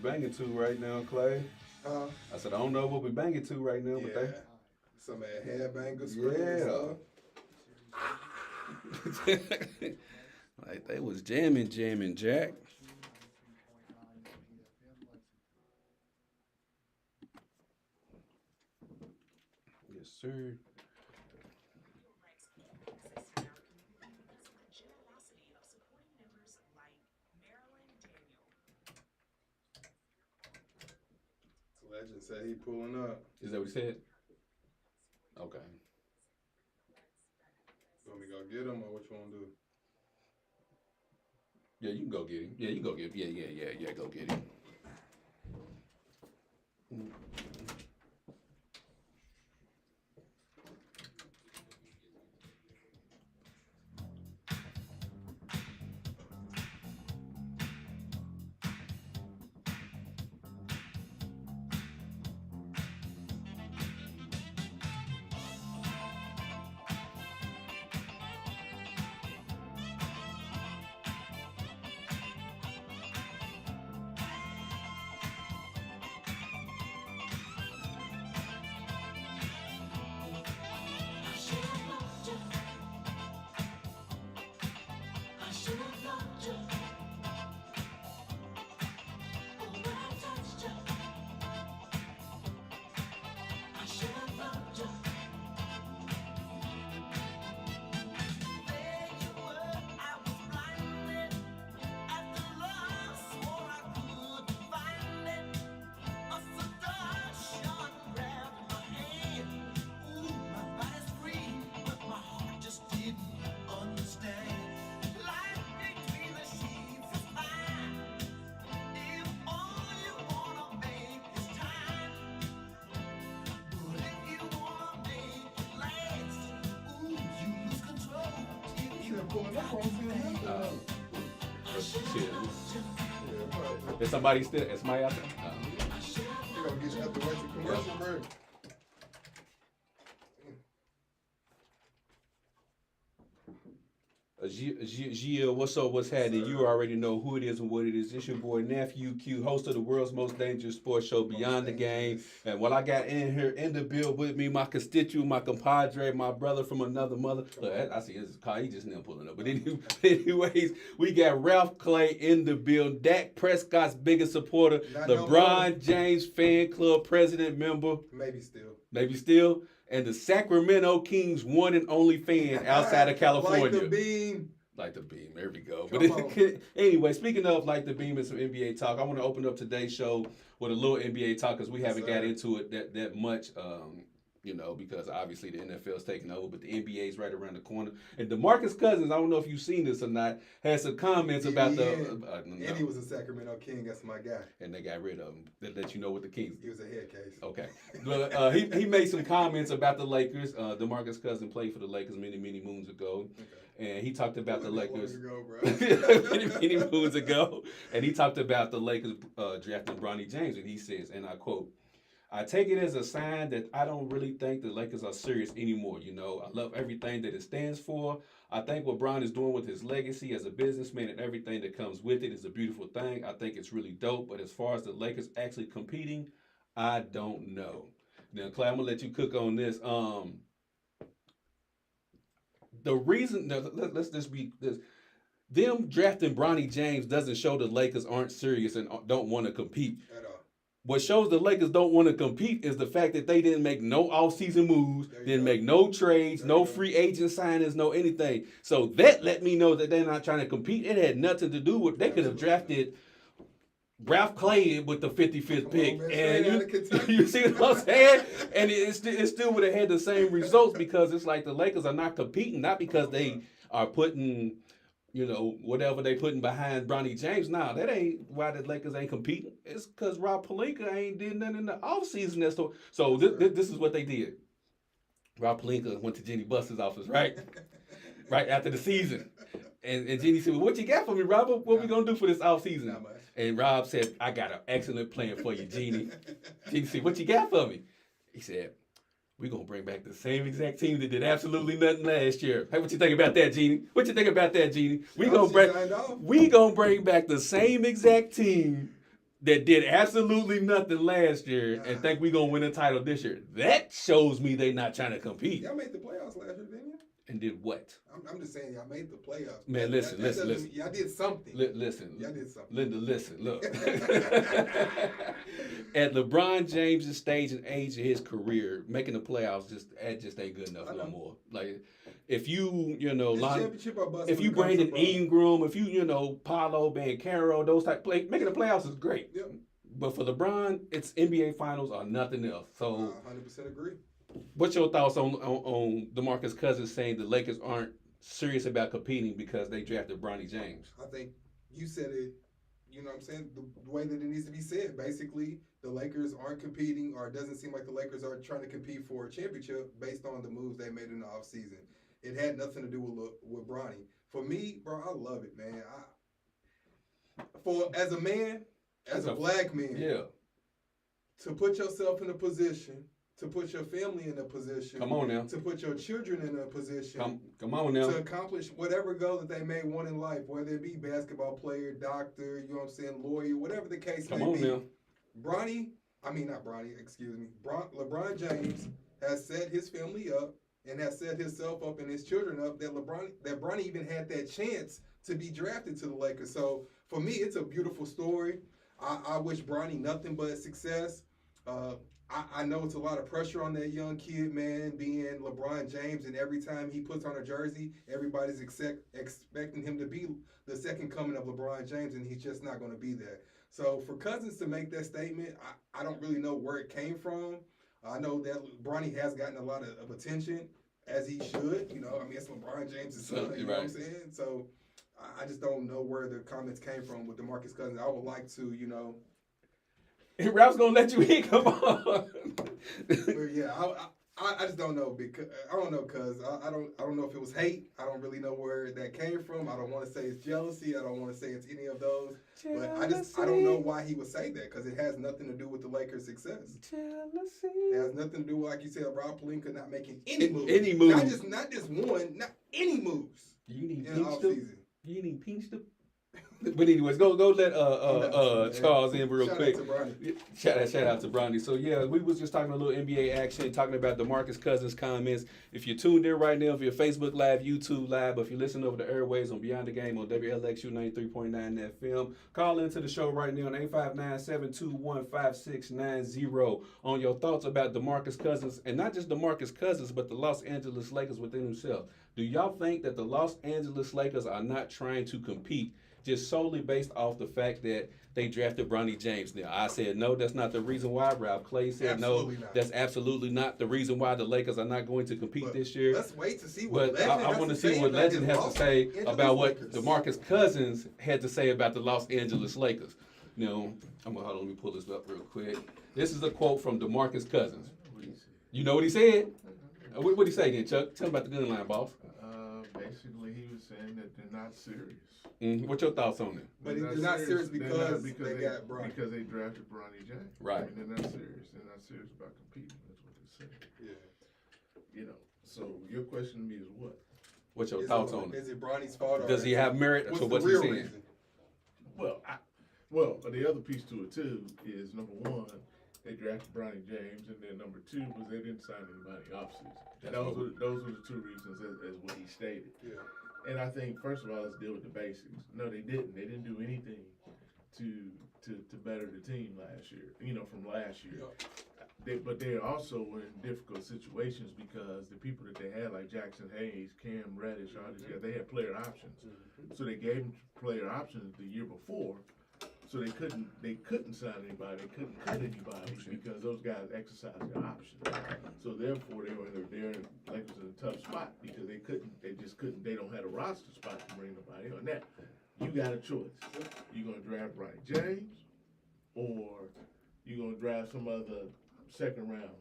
we're banging to right now, Clay. I said, I don't know what we're banging to right now, but they. Some headbanger screams. Yeah. Like they was jamming, Jack. Yes, sir. Legend said he pulling up. Is that what he said? Okay. You want me to go get him or what you want to do? Yeah, you can go get him. Yeah, you can go get him. Yeah, go get him. Is somebody still? Is somebody out there? We're gonna get you after wait for commercial break. Gia, what's up? What's happening? You already know who it is and what it is. It's your boy Nephew Q, host of the world's most dangerous sports show, Beyond the Game. And what I got in here in the build with me, my constituent, my compadre, my brother from another mother. Look, I see his car. He just now pulling up. But anyways, we got Ralph Clay in the build. Dak Prescott's biggest supporter, LeBron James fan club president member. Maybe still. And the Sacramento Kings' one and only fan outside of California. Like the beam. Like the beam. There we go. But anyway, speaking of like the beam and some NBA talk, I want to open up today's show with a little NBA talk because we haven't got into it that much. Because obviously the NFL's taking over, but the NBA's right around the corner. And Demarcus Cousins, I don't know if you've seen this or not, had some comments about and he was a Sacramento King. That's my guy. And they got rid of him. That let you know what the Kings. He was a head case. Okay. But he made some comments about the Lakers. Demarcus Cousins played for the Lakers many moons ago. Okay. And he talked about the Lakers. many moons ago. And he talked about the Lakers drafting Bronny James. And he says, and I quote, I take it as a sign that I don't really think the Lakers are serious anymore. I love everything that it stands for. I think what Bron is doing with his legacy as a businessman and everything that comes with it is a beautiful thing. I think it's really dope. But as far as the Lakers actually competing, I don't know. Now, Clay, I'm going to let you cook on this. The reason, let's just be this. Them drafting Bronny James doesn't show the Lakers aren't serious and don't want to compete. At all. What shows the Lakers don't want to compete is the fact that they didn't make no offseason moves, didn't make no trades, no free agent signings, no anything. So that let me know that they're not trying to compete. It had nothing to do with, they could have drafted Ralph Clay with the 55th pick. And you see what I'm saying? And it still would have had the same results because it's like the Lakers are not competing, not because they are putting whatever they putting behind Bronny James. Nah, that ain't why the Lakers ain't competing. It's because Rob Pelinka ain't did nothing in the offseason. So this is what they did. Rob Pelinka went to Jenny Buster's office, right? Right after the season. And Jenny said, well, what you got for me, Rob? What we going to do for this offseason? And Rob said, I got an excellent plan for you, Jeannie. Jeannie said, what you got for me? He said, we're going to bring back the same exact team that did absolutely nothing last year. Hey, what you think about that, Jeannie? What you think about that, Jeannie? We gonna bring back the same exact team that did absolutely nothing last year and think we gonna win a title this year. That shows me they not trying to compete. Y'all made the playoffs last year, didn't you? And did what? I'm just saying, y'all made the playoffs. Man, listen. Y'all did something. Listen. Y'all did something. Linda, listen, look. At LeBron James' stage and age of his career, making the playoffs just ain't good enough no more. Like, if you if you Brandon Ingram, if you Paolo Banchero, those type play, making the playoffs is great. Yep. But for LeBron, it's NBA Finals or nothing else. So, 100% agree. What's your thoughts on Demarcus Cousins saying the Lakers aren't serious about competing because they drafted Bronny James? I think you said it, you know what I'm saying, the way that it needs to be said. Basically, the Lakers aren't competing, or it doesn't seem like the Lakers are trying to compete for a championship based on the moves they made in the offseason. It had nothing to do with Bronny. For me, bro, I love it, man. As a man, as a black man, to put yourself in a position, to put your family in a position. Come on now. To put your children in a position. Come on now. To accomplish whatever goal that they may want in life, whether it be basketball player, doctor, you know what I'm saying, lawyer, whatever the case may be. Now. LeBron James has set his family up and has set himself up and his children up that Bronny even had that chance to be drafted to the Lakers. So for me, it's a beautiful story. I wish Bronny nothing but success. I know it's a lot of pressure on that young kid, man, being LeBron James, and every time he puts on a jersey, everybody's expecting him to be the second coming of LeBron James, and he's just not going to be that. So for Cousins to make that statement, I don't really know where it came from. I know that Bronny has gotten a lot of attention, as he should. It's LeBron James' son, you know what I'm saying? So I just don't know where the comments came from with DeMarcus Cousins. I would like to, Ralph's gonna let you in. Come on. But yeah, I just don't know because I don't know if it was hate. I don't really know where that came from. I don't want to say it's jealousy. I don't want to say it's any of those. Jealousy. But I don't know why he would say that because it has nothing to do with the Lakers' success. Jealousy. It has nothing to do with, like you said, Rob Pelinka not making any moves. Any moves. Not just one. Not any moves. You need in the offseason. You need pinch them. But anyways, go let Charles in real quick. Shout out to Bronny. So yeah, we was just talking a little NBA action, talking about DeMarcus Cousins comments. If you're tuned in right now, if you're Facebook Live, YouTube Live, if you're listening over the airwaves on Beyond the Game on WLXU 93.9 FM, call into the show right now on 859-721-5690 on your thoughts about DeMarcus Cousins, and not just DeMarcus Cousins, but the Los Angeles Lakers within themselves. Do y'all think that the Los Angeles Lakers are not trying to compete just solely based off the fact that they drafted Bronny James? Now, I said, no, that's not the reason why. Ralph Clay said, absolutely no, not. That's absolutely not the reason why the Lakers are not going to compete this year. Let's wait to see what Legend I want to see what Legend has to say about what DeMarcus Cousins had to say about the Los Angeles Lakers. Hold on, let me pull this up real quick. This is a quote from DeMarcus Cousins. You know what he said? What did he say then, Chuck? Tell me about the gun line, boss. Basically, he was saying that they're not serious. Mm-hmm. What's your thoughts on it? But they're not serious because they got Bronny. Because they drafted Bronny James. Right. They're not serious. They're not serious about competing. That's what they say. Yeah. So your question to me is what? What's your thoughts on it? Is it Bronny's fault? Or does he have merit? What's So the what's real he saying? reason? Well, the other piece to it too is number one, they drafted Bronny James, and then number two was they didn't sign anybody offseason. Those were the two reasons as what he stated. Yeah. And I think first of all, let's deal with the basics. No, they didn't. They didn't do anything to better the team last year. From last year. Yeah. But they also were in difficult situations because the people that they had, like Jackson Hayes, Cam Reddish, all these guys, they had player options. So they gave them player options the year before. So they couldn't sign anybody, they couldn't cut anybody because those guys exercised their options. So therefore they were in a tough spot because they don't have a roster spot to bring nobody on. Now, you got a choice. You're gonna draft Bronny James or you're gonna draft some other second round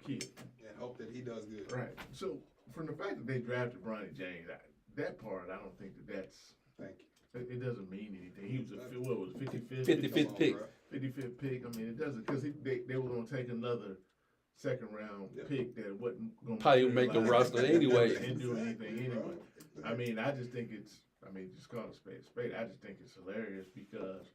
kid. And hope that he does good. Right. So from the fact that they drafted Bronny James, that part I don't think that's thank you. It doesn't mean anything. He was 55th 55th pick. 55th pick. I mean, it doesn't because they were going to take another second round pick that wasn't going to probably make the roster anyway. And do anything anyway. I mean, I just think just call it a spade. I just think it's hilarious because,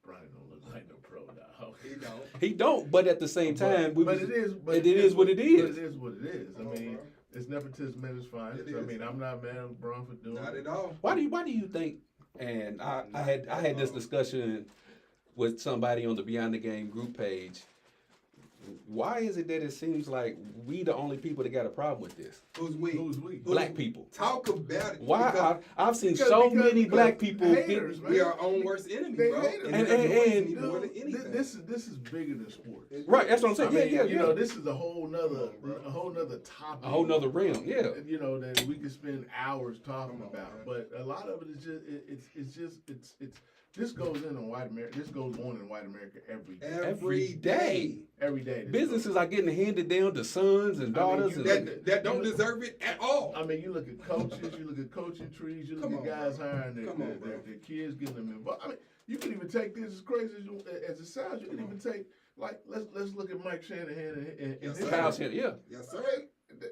Bronny don't look like no pro dog. He don't. He don't, but at the same time, but it is what it is. But it is what it is. Come I on, mean, bro. it's nepotism at its finest. It I is. mean, I'm not mad at LeBron for doing Not it. at all. why do you think? And I had this discussion with somebody on the Beyond the Game group page. Why is it that it seems like we the only people that got a problem with this? Who's we? Who's we? Black people. Talk about it. Why Because I've seen because- so because- many because black people haters, get, we are our own worst enemy, They bro. hate us. And, And- it annoys and- me more than Dude, anything. this is bigger than sports. right. That's what I'm saying. I mean, yeah. you know, this is a whole nother Come on, bro. topic. A whole nother realm. Yeah. You know, that we could spend hours talking Come on, about. man. But a lot of it is just it's this goes in white America. This goes on in white America every day. Every day. Every day. this Businesses goes. are getting handed down to sons and daughters. you- and That don't deserve it at all. I mean, you look at coaches, you look at coaching trees, you look Come at on, guys bro. hiring Come on, bro. their kids, getting them involved. I mean, you can even take this as crazy as it sounds. You can even take like let's look at Mike Shanahan and Yes, his sir. Kyle Shannon, yeah. Yes, I sir. mean,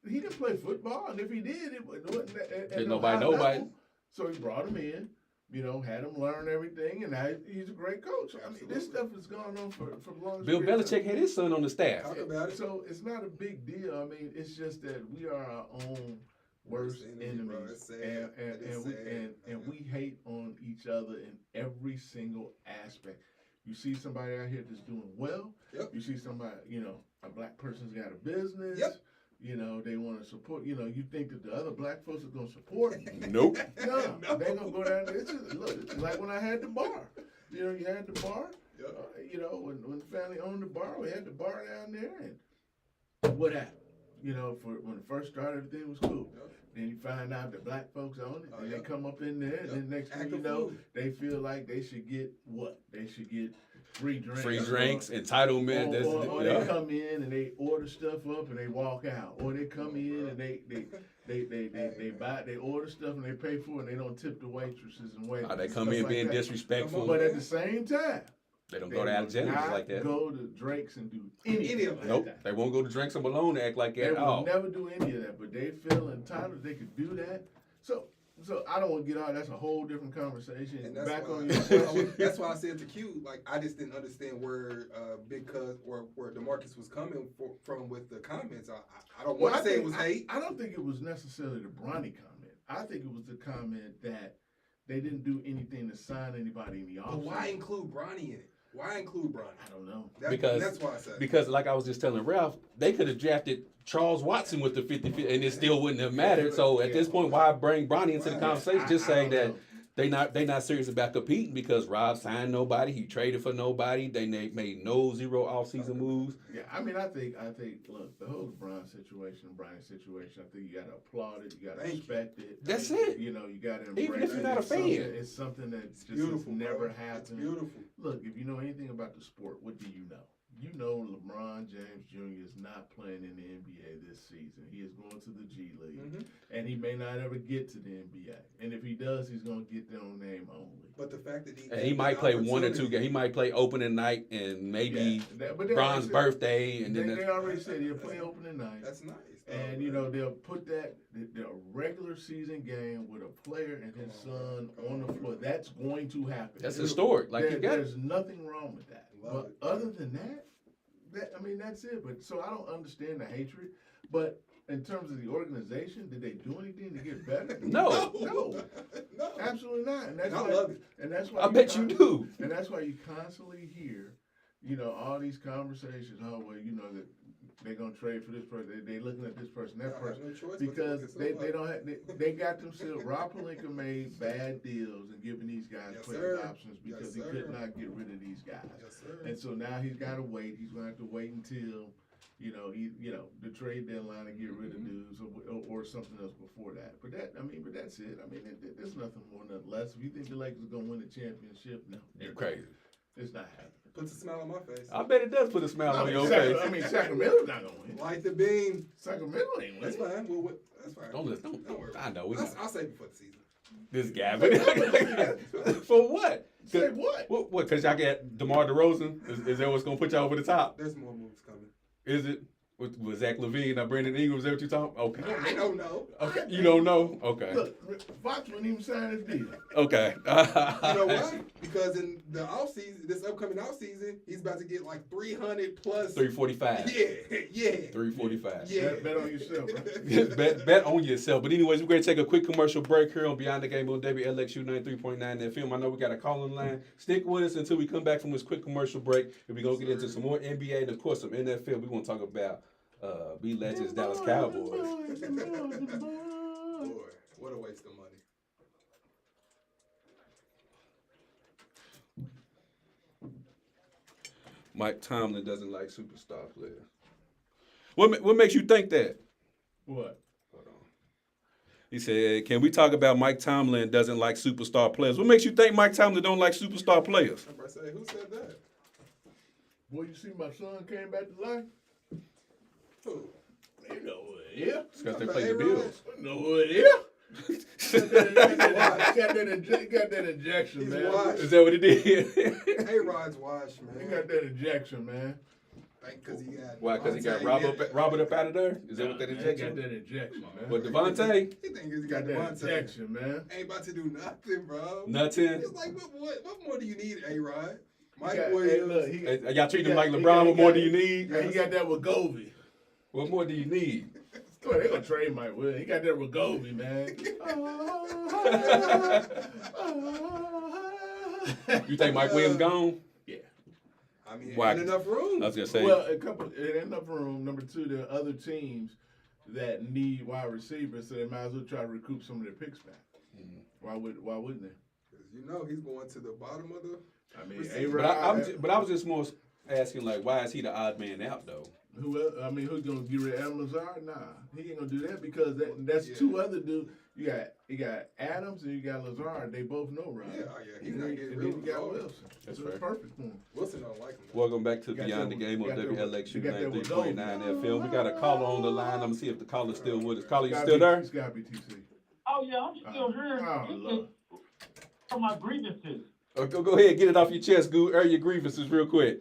he didn't play football, and if he did, it wasn't at Did no nobody high know about level. So he brought him in, you know, had him learn everything, and now he's a great coach. I mean, this Absolutely. stuff has gone on for the longest Bill period of time. Belichick had his son on the staff. Talk about it. So it's not a big deal. I mean, it's just that we are our own worst enemy, bro. enemies, It's sad. and It is we sad. we hate on each other in every single aspect. You see somebody out here that's doing well. Yep. You see somebody, you know, a black person's got a business. Yep. You know, they want to support. You know, you think that the other black folks are going to support. Nope. No, No. they're gonna go down there. It's like when I had the bar. You know, you had the bar. Yep. You know, when the family owned the bar, we had the bar down there, and what happened? You know, for when it first started, everything was cool. Yep. Then you find out that black folks own it, Oh, and yeah. they come up in there, and Yep. then next thing Act you a know, fool. they feel like they should get what? They should get free drinks. Free drinks, entitlement. Or Yeah. they come in and they order stuff up and they walk out. Or they come in and they order stuff and they pay for it and they don't tip the waitresses and waiters. They and come stuff in like being that. disrespectful. But at the same time, They don't go to Alexander's not like that. go to Drake's and do anything Any of like Nope. that. They won't go to Drinks and Malone to act like They that at will all. never do any of that, but they feel entitled they could do that. So I don't want to get out. That's a whole different conversation. And that's Back why, on your question. that's why I said to Q, like I just didn't understand where Big Cuz or where Demarcus was coming from with the comments. I don't want to say it was hate. I don't think it was necessarily the Bronny comment. I think it was the comment that they didn't do anything to sign anybody in the But offseason. why include Bronny in it? Why include Bronny? I don't know. That's why I said. Because like I was just telling Ralph, they could have drafted Charles Watson with the 50 and it still wouldn't have mattered. So at this point, why bring Bronny into the conversation? Just I saying don't that they not serious about competing because Rob signed nobody, he traded for nobody, they made no zero offseason moves. Yeah, I mean, I think, look, the whole LeBron situation, Bronny situation, I think you got to applaud it, you got to Thank you. respect it. That's it. You know, you got to embrace Even if it. you're not a It's something- fan. It's something that just Beautiful, has never bro. happened. It's beautiful. Look, if you know anything about the sport, what do you know? You know LeBron James Jr. is not playing in the NBA this season. He is going to the G League. Mhm. And he may not ever get to the NBA. And if he does, he's going to get there on name only. But the fact that And he might play one or two games. He might play opening night and maybe But they Bron's already said- birthday and then They already said he'll play opening night. That's nice. And, you know, they'll put the regular season game with a player and his son on the floor. That's going to happen. that's historic. Like you got There's nothing wrong with that. Love But it. other than that, I mean, that's it. But so I don't understand the hatred. But in terms of the organization, did they do anything to get better? No. No. No. Absolutely not. And that's And I why, love it. And that's why I bet you do. And that's why you constantly hear, you know, all these conversations. Oh well, you know that they're gonna trade for this person. They looking at this person, that I have person, no choice but to because look at they somebody. don't have they got themselves. Rob Pelinka made bad deals and giving these guys Yes, player sir. options because Yes, he sir. could not get rid of these guys. Yes, sir. And so now he's got to wait. He's going to have to wait until, the trade deadline to get rid of dudes or something else before that. But that's it. I mean, there's nothing more, nothing less. If you think the Lakers are going to win the championship, no, You're crazy. it's not happening. Puts a smile on my face. I bet it does put a smile on your face. Sacramento's not going to win. Light the beam. Sacramento ain't winning. That's fine. that's fine. Don't worry. I know. We know. I'll say before the season. This guy. For what? Say what? What? Because y'all got DeMar DeRozan? Is that what's going to put y'all over the top? There's more moves coming. Is it? Was Zach LaVine or Brandon Ingram? Is that what you talking? Okay. I don't know. Okay. You don't know? Okay. Look, Fox wouldn't even sign his deal. Okay. You know why? Because in the offseason, this upcoming offseason, he's about to get like 300 plus. 345. Yeah. 345. Yeah. Bet on yourself, bro. bet on yourself. But anyways, we're going to take a quick commercial break here on Beyond the Game on WLXU 93.9 FM. I know we got a call on the line. Stick with us until we come back from this quick commercial break. And we're going to get into some more NBA and, of course, some NFL. We're going to talk about B Legends, Dallas Cowboys. Boy, what a waste of money. Mike Tomlin doesn't like superstar players. What makes you think that? What? Hold on. He said, "Can we talk about Mike Tomlin doesn't like superstar players? What makes you think Mike Tomlin don't like superstar players?" I say, who said that? Boy, you see my son came back to life? Who? You know who it is. It's because they play the Bills. You know who it is. Got that injection, He's man. washed. Is that what he did? A-Rod's washed, He man. got that injection, man. Because he got. Why? Because he got Devontae. Robert up out of there? Is that what that Man, injection? Got that injection, man. What, Devante? He think he's got got that Devontae. injection, man. Ain't about to do nothing, bro. Nothing? It's like, what more do you need, A-Rod? Mike Got- Williams. hey, look, Y'all treat him like he LeBron. What more do you got- need? Yeah, he got that Wegovy. What more do you need? Boy, they gonna trade Mike Williams. He got that Wegovy, man. You think Mike Williams gone? Yeah. I mean, Why? ain't enough room. I was going to say. Well, it ain't enough room. Number two, there are other teams that need wide receivers, so they might as well try to recoup some of their picks back. Why wouldn't they? Because you know he's going to the bottom of the. I mean, Receiver. A-Rod, But I was just more asking, like, why is he the odd man out, though? who else? I mean, who's gonna get rid of Adam Lazard? Nah, he ain't gonna do that because that's Yeah. two other dudes. You got Adams and you got Lazard. They both know Ryan. Yeah, he's And not then getting you rid of got Lazard. Wilson. That's So fair. it's perfect for him. Wilson don't like him. Welcome back to You got Beyond that the Game on you got that WLXU you got that 93.9 FM. We got a caller on the line. I'm going to see if the caller's still with us. Caller, you Gotta still be- there? It's gotta be TC. Oh yeah, I'm still here. Oh, Lord. For my grievances. Go ahead, get it off your chest, Goo. Air your grievances real quick.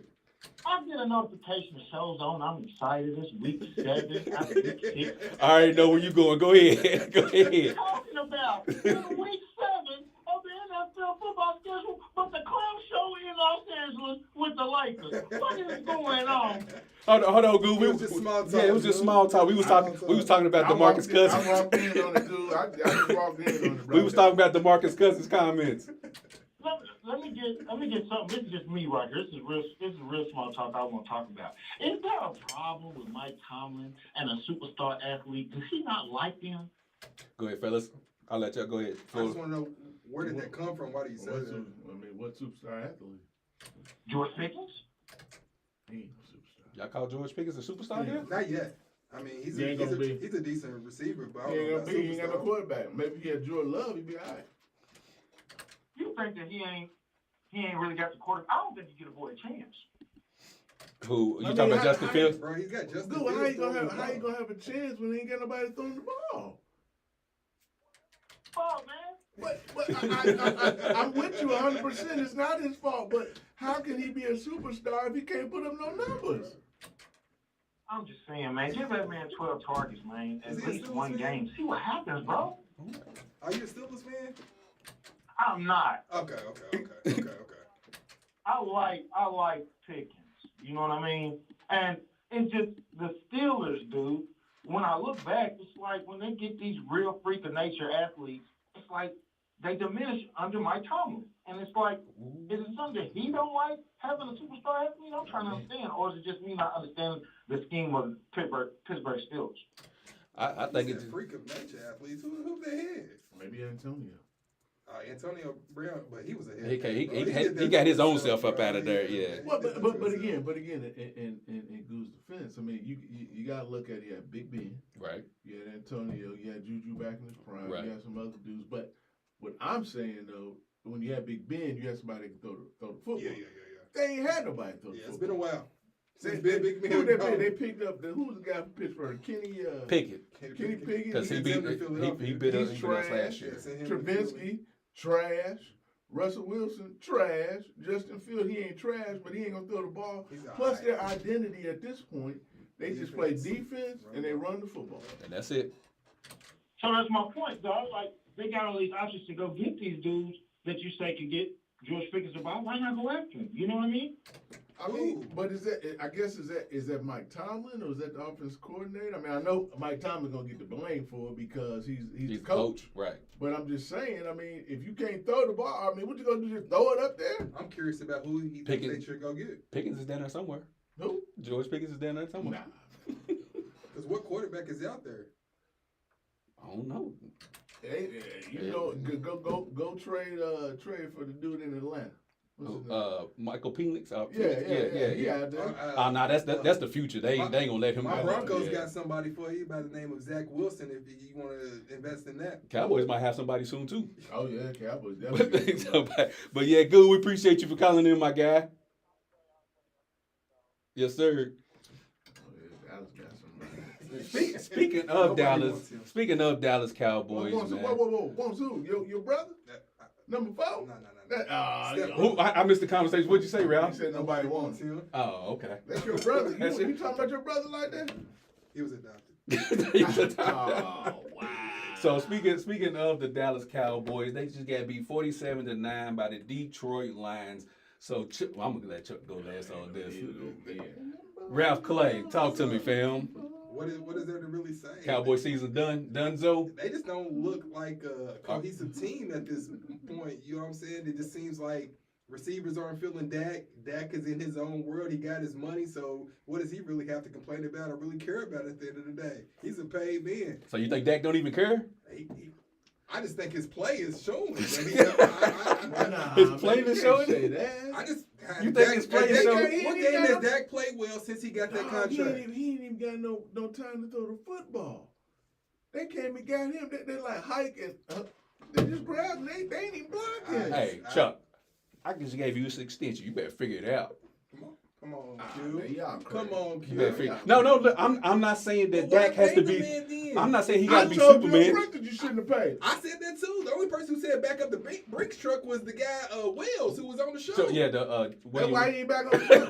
I get a notification the show's on. I'm excited. It's week 7. After week 6. I already know where you going. Go ahead. Go ahead. Talking about week 7 of the NFL football schedule, but the clown show in Los Angeles with the Lakers. What is going on? Hold on, Goo. It was just small talk, Yeah, it was just Goo. small talk. We was talking about DeMarcus I Cousins. walked in on it, dude. I just walked in on it, bro. We was talking about DeMarcus Cousins comments. Let me get something. This is just me right here. This is real small talk I want to talk about. Is there a problem with Mike Tomlin and a superstar athlete? Does he not like them? Go ahead, fellas. I'll let y'all go ahead. I just want to know where did that come from? Why do you say that? What superstar athlete? George Pickens? He ain't no superstar. Y'all call George Pickens a superstar Yeah. yet? Not yet. I mean, he's He ain't gonna be. a decent receiver, but I He don't know ain't about gonna be. He ain't got no superstar. quarterback. Maybe he had Jordan Love. He'd be all right. You think that he ain't really got the quarter? I don't think he get a boy a chance. Who? You I mean, talking about how- Justin how- Fields? Bro, he's got Justin Dude, Fields how you throwing the gonna ball. have a chance when he ain't got nobody throwing the ball? Oh man. But I'm with you 100%. It's not his fault. But how can he be a superstar if he can't put up no numbers? I'm just saying, man. Give that man 12 targets, man. At Is he a least Steelers one fan? game. See what happens, bro. Are you a Steelers fan? I'm not. Okay. I like Pickens. You know what I mean? And it's just the Steelers, dude. When I look back, it's like when they get these real freak of nature athletes, it's like they diminish under Mike Tomlin. And it's like, is it something that he don't like having a superstar athlete? I'm trying to understand. Or is it just me not understanding the scheme of Pittsburgh Steelers? I think He's it's a freak of nature athletes. Who they had? Maybe Antonio. Antonio Brown, but he was a he head. got his own self up out of there. Yeah. Well, but again, in Goo's defense, I mean, you got to look at you had Big Ben, Right. you had Antonio, you had Juju back in his prime, Right. you had some other dudes. But what I'm saying though, when you had Big Ben, you had somebody that could throw the football. Yeah. They ain't had nobody throw the Yeah, it's football. been a while. They, Since Big Ben. who they picked up? Who was the guy from Pittsburgh? Kenny Pickett. Kenny Pickett. Because he beat us He's last trash. year. Travinsky, trash. Russell Wilson, trash. Justin Fields, he ain't trash, but he ain't gonna throw the ball. He's all Plus, right. their identity at this point They just play defense and they run the football. And that's it. So that's my point, dog. Like, they got all these options to go get these dudes that you say could get George Pickens about. Why not go after him? You know what I mean? I mean, but is that Mike Tomlin or is that the offense coordinator? I mean, I know Mike Tomlin's gonna get the blame for it because he's the coach. Right. But I'm just saying, I mean, if you can't throw the ball, I mean, what you gonna do? Just throw it up there? I'm curious about who he thinks they should go get. Pickens is down there somewhere. Who? George Pickens is down there somewhere. Nah. Because what quarterback is out there? I don't know. Hey, you know, go trade for the dude in Atlanta. What's his name? Michael Penix. Yeah. Nah, that's the future. They ain't gonna let him My go. Broncos got somebody for you by the name of Zach Wilson. If you want to invest in that, Cowboys might have somebody soon too. Oh yeah, Cowboys definitely. But yeah, good. We appreciate you for calling in, my guy. Yes, sir. Speaking of Dallas Cowboys, man. Whoa. Wants who? Your brother? Number 4? No. I missed the conversation. What'd you say, Ralph? He said nobody wants him. Oh, okay. That's your brother. You talking about your brother like that? He was adopted. Oh, wow. So speaking of the Dallas Cowboys, they just got beat 47-9 by the Detroit Lions. So I'm gonna let Chuck go last on this. Ralph Clay, talk to me, fam. What is there to really say? Cowboy season done, Dunzo. They just don't look like a cohesive team at this point. You know what I'm saying? It just seems like receivers aren't feeling Dak. Dak is in his own world. He got his money. So what does he really have to complain about or really care about at the end of the day? He's a paid man. So you think Dak don't even care? I just think his play is showing. His play is showing. You think his play is showing? What game has Dak played well since he got that contract? He ain't even got no time to throw the football. They came and got him. They like hiking. They just grabbed him. They ain't even blocking. Hey, Chuck, I just gave you this extension. You better figure it out. Come on, Q. Come on, Q. No, look, I'm not saying that Dak has to be. I'm not saying he got to be Superman. Superman. You shouldn't have paid. I said that too. The only person who said back up the Brinks truck was the guy Wells who was on the show. So yeah, that's why he ain't back on the show.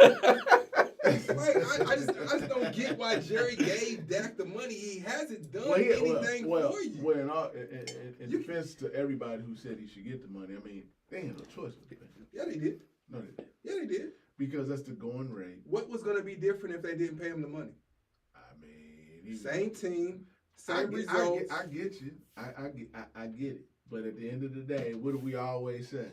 Like, I just don't get why Jerry gave Dak the money. He hasn't done anything for you. Well, in defense to everybody who said he should get the money, I mean, they had no choice with it. Yeah, they did. No, they didn't. Yeah, they did. Because that's the going rate. What was going to be different if they didn't pay him the money? I mean, same team, same results. I get you. I get it. But at the end of the day, what do we always say?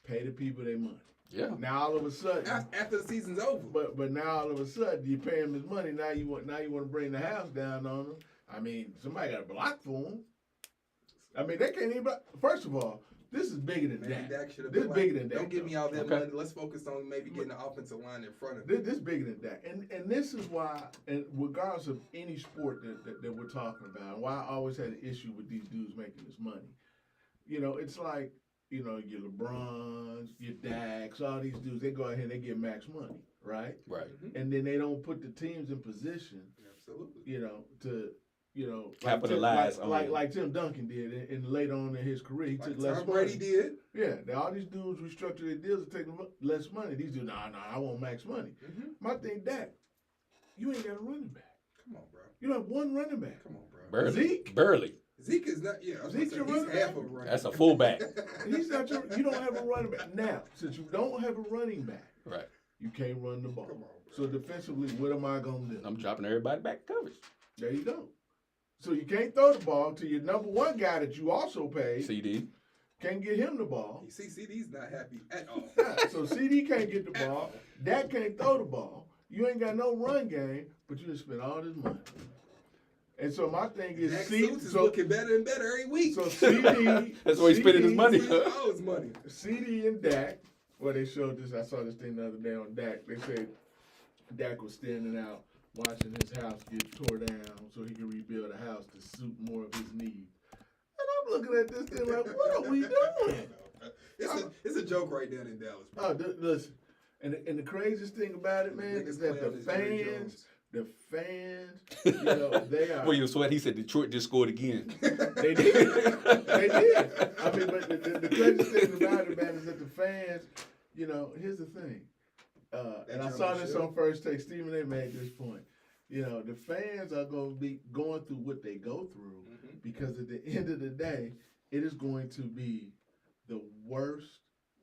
Pay the people their money. Yeah. Now all of a sudden, after the season's over. But now all of a sudden, you pay him his money. Now you want to bring the house down on him. I mean, somebody got to block for him. I mean, they can't even block. First of all, this is bigger than that. This is bigger than that. Don't give me all that money. Let's focus on maybe getting the offensive line in front of it. This is bigger than that. And this is why, and regardless of any sport that we're talking about, and why I always had an issue with these dudes making this money. You know, it's like, you know, your LeBrons, your Dax, all these dudes, they go out here and they get max money, right? Right. Mm-hmm. And then they don't put the teams in position, absolutely, you know, to, you know, capitalize like Tim Duncan did, and later on in his career, he took less money. Brady did. Yeah, all these dudes restructured their deals to take less money. These dudes, I want max money. Mm-hmm. My thing, Dak, you ain't got a running back. Come on, bro. You don't have one running back. Come on, bro. Barely. Zeke is not. Yeah, Zeke's your running back. That's a fullback. He's not your. You don't have a running back now. Since you don't have a running back, right? You can't run the ball. Come on, so defensively, what am I gonna do? I'm dropping everybody back in coverage. There you go. So you can't throw the ball to your number one guy that you also paid. CD. Can't get him the ball. You see, CD's not happy at all. So CD can't get the ball. Dak can't throw the ball. You ain't got no run game, but you just spent all this money. And so my thing is, is looking better and better every week. So CD, that's where he's spending his money. All his money. CD and Dak. Well, they showed this. I saw this thing the other day on Dak. They said Dak was standing out watching his house get tore down so he could rebuild a house to suit more of his needs. And I'm looking at this thing like, what are we doing? It's a joke right down in Dallas. Bro. Oh, listen. And the craziest thing about it, man, is that the fans, you know, they are. Well, you sweat. He said Detroit just scored again. They did. They did. I mean, but the craziest thing about it, man, is that the fans, you know, here's the thing. And I saw this on First Take. Stephen A. made this point. You know, the fans are going to be going through what they go through because at the end of the day, it is going to be the worst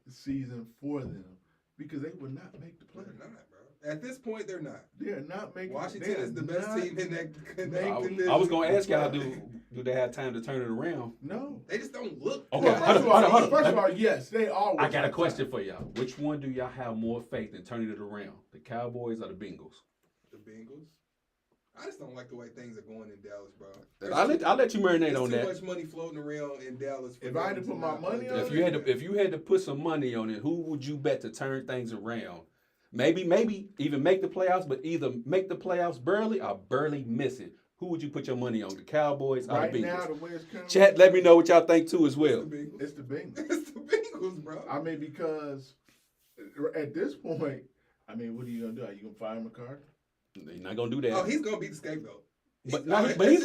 season for them because they will not make the playoffs. They're not, bro. At this point, they're not. They're not making. Washington is the best team in that division. I was going to ask y'all, do they have time to turn it around? No. They just don't look. Okay, Well, hold on. First of all, yes, they always. I got a have question time. for y'all. Which one do y'all have more faith in turning it around? The Cowboys or the Bengals? The Bengals. I just don't like the way things are going in Dallas, bro. I'll let you marinate There's on that. too much money floating around in Dallas. If I had to put my money on If you had to put some money on it, who would you bet to turn things around? Maybe even make the playoffs, but either make the playoffs barely or barely miss it. Who would you put your money on? The Cowboys or Right the Bengals? now, the way it's coming. Chat, let me know what y'all think too as well. It's the Bengals. It's the Bengals, bro. I mean, because at this point, I mean, what are you gonna do? Are you gonna fire McCarthy? You're not gonna do that. Oh, he's gonna be the scapegoat. But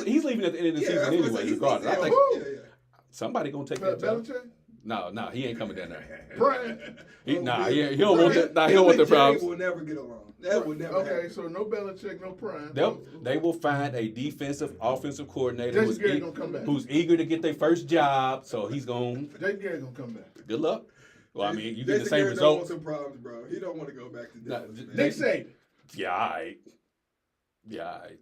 he's leaving at the end of the season anyway, regardless. I think somebody gonna take that job. Belichick? No, he ain't coming down there. Brian? He don't want that. He don't want the problems. Will never get along. That would never. Okay, happen. so no Belichick, no Prime. They will find a offensive coordinator Jason Garrett gonna come back. who's eager to get their first job. So he's going. Jason Garrett gonna come back. Good luck. Well, I mean, you get the Jason same Garrett don't want results. some problems, bro. He don't want to go back to Dallas. man. Nick Saban. Yeah, all right. Yeah, all right.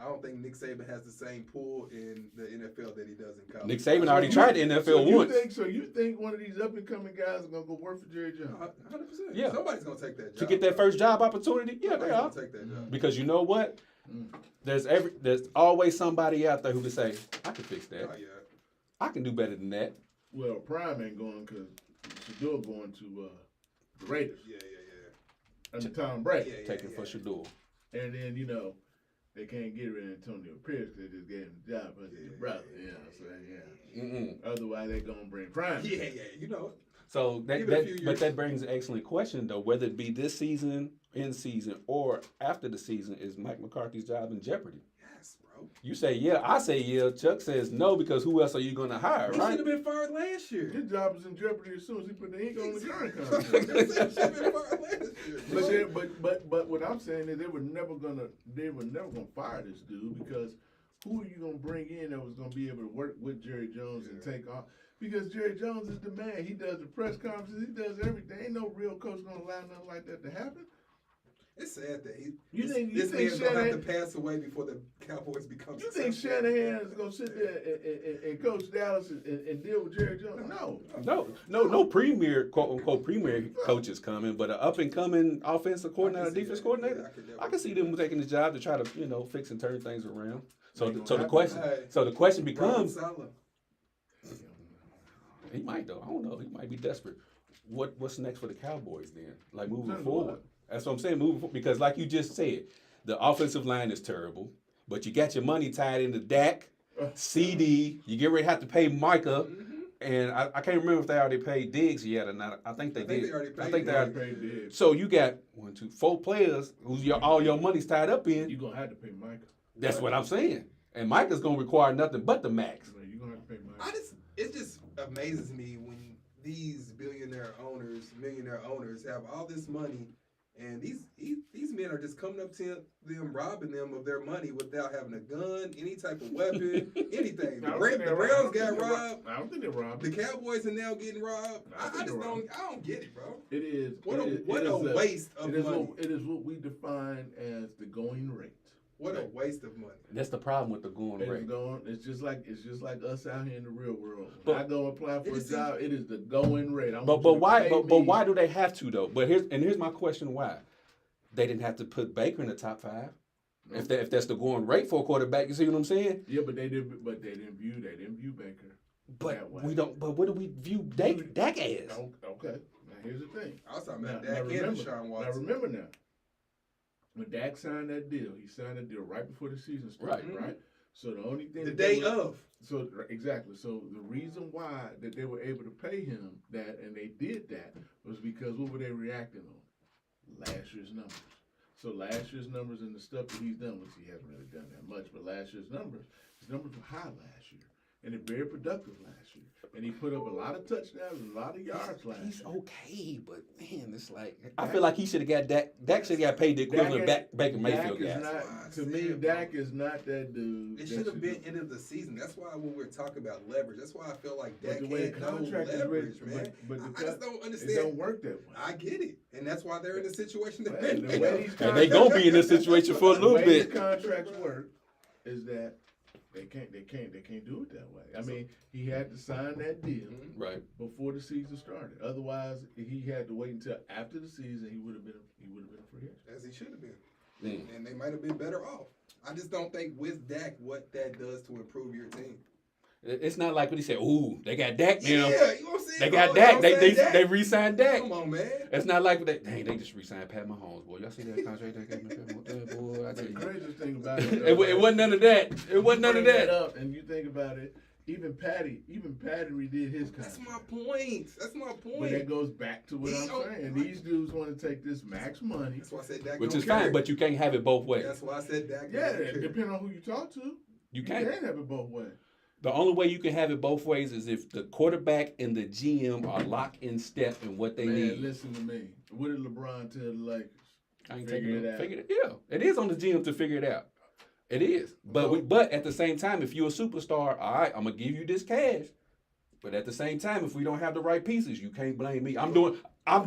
I don't think Nick Saban has the same pull in the NFL that he does in college. Nick Saban already tried the NFL once. So you think one of these up and coming guys are gonna go work for Jerry Jones? 100%. Yeah. Somebody's gonna take that job. To get that first job opportunity, yeah, they Somebody's are. gonna take that job. Because you know what? Mm. There's always somebody out there who can say, I can fix that. Oh yeah. I can do better than that. Well, Prime ain't going because Shador going to the Raiders Yeah. under Tom Brady. Yeah. Taking for Shador. And then, they can't get rid of Antonio Pierce because they just gave him the job as his brother. Otherwise, they're going to bring Prime. Yeah. You know it. So Give it a few years. that brings an excellent question though. Whether it be this season, in season, or after the season, is Mike McCarthy's job in jeopardy? Yes, bro. You say yeah, I say yeah. Chuck says no because who else are you going to hire? He Right? should have been fired last year. His job is in jeopardy as soon as he put the ink on the current He contract. should have been fired last year. But what I'm saying is they were never gonna fire this dude because who are you gonna bring in that was gonna be able to work with Jerry Jones and take off? Because Jerry Jones is the man. He does the press conferences. He does everything. Ain't no real coach gonna allow nothing like that to happen. It's sad that think man's gonna have to Shanahan- pass away before the Cowboys become. You think successful? Shanahan is gonna sit there and coach Dallas and deal with Jerry Jones? No. No premier quote unquote premier coaches coming, but an up and coming offensive coordinator, defense coordinator. I can see them taking the job to try to fix and turn things around. So the question becomes. Robert Saleh. He might though. I don't know. He might be desperate. What's next for the Cowboys then? Like moving Tell me forward. what. That's what I'm saying. Moving forward, because like you just said, the offensive line is terrible. But you got your money tied into Dak, CD. You get ready to have to pay Micah, and I can't remember if they already paid Diggs yet or not. I think they did. I think they already paid Diggs. So you got 1, 2, 4 players who's all your money's tied up in. You're gonna have to pay Micah. That's what I'm saying. And Micah's gonna require nothing but the max. You're gonna have to pay Micah. It just amazes me when these millionaire owners have all this money, and these men are just coming up to them, robbing them of their money without having a gun, any type of weapon, anything. The Browns got robbed. I don't think they're robbed. The Cowboys are now getting robbed. I don't get it, bro. It is. What a waste of money. It is what we define as the going rate. What a waste of money. That's the problem with the going rate. It's just like us out here in the real world. When I go apply for a job, it is the going rate. But why do they have to though? But here's my question: why? They didn't have to put Baker in the top 5. No. If that's the going rate for a quarterback, you see what I'm saying? Yeah, but they didn't view Baker. But we don't. But what do we view Dak as? Okay. Now here's the thing. I was talking about Dak and Deshaun Watson. Now remember now. When Dak signed that deal, he signed that deal right before the season started, right? So the only thing So exactly. So the reason why that they were able to pay him that and they did that was because what were they reacting on? Last year's numbers. So last year's numbers and the stuff that he's done, which he hasn't really done that much, but last year's numbers, his numbers were high last year. and it's very productive last year. And he put up a lot of touchdowns and a lot of yards last He's year. okay, but man, it's like I feel like he should have got Dak. Dak should have got paid the equivalent Baker Mayfield Dak is guys. not, to me, Dak is not that dude. It should have been end of the season. That's why when we're talking about leverage, that's why I feel like But Dak the way had the no contract is leverage, written, man. but I just don't understand. It don't work that way. I get it, and that's why they're in the situation they're Man, in. the way these And they gonna be in this situation for a The little way bit. the contracts work is that they can't do it that way. I mean, he had to sign that deal Right. before the season started. Otherwise, he had to wait until after the season. He would have been a free agent. As he should have been. Mm. And they might have been better off. I just don't think with Dak what that does to improve your team. It's not like what he said. Ooh, they got Dak now. Yeah, you know what I'm saying? They got Oh, Dak. you know what I'm They saying? they re-signed Dak. Come on, man. It's not like they just re-signed Pat Mahomes, boy. Y'all see that contract they gave me? Boy, I tell The you. craziest thing about it, It wasn't none of that. It wasn't none of bring that. up, and you think about it. Even Patty redid his contract. That's my point. That's my But that point. goes back to what He I'm don't- saying. These dudes want to take this max money. That's why I said Dak Which don't is care. fine, but you can't have it both ways. That's why I said Dak Yeah, don't care. depending on who you talk to. You can can't. have it both ways. The only way you can have it both ways is if the quarterback and the GM are locked in step in what they Man, need. listen to me. What did LeBron tell the Lakers? I ain't Figure taking it it out. Figure it. Yeah, it is on the GM to figure it out. It is. But at the same time, if you're a superstar, all right, I'm gonna give you this cash. But at the same time, if we don't have the right pieces, you can't blame me. I'm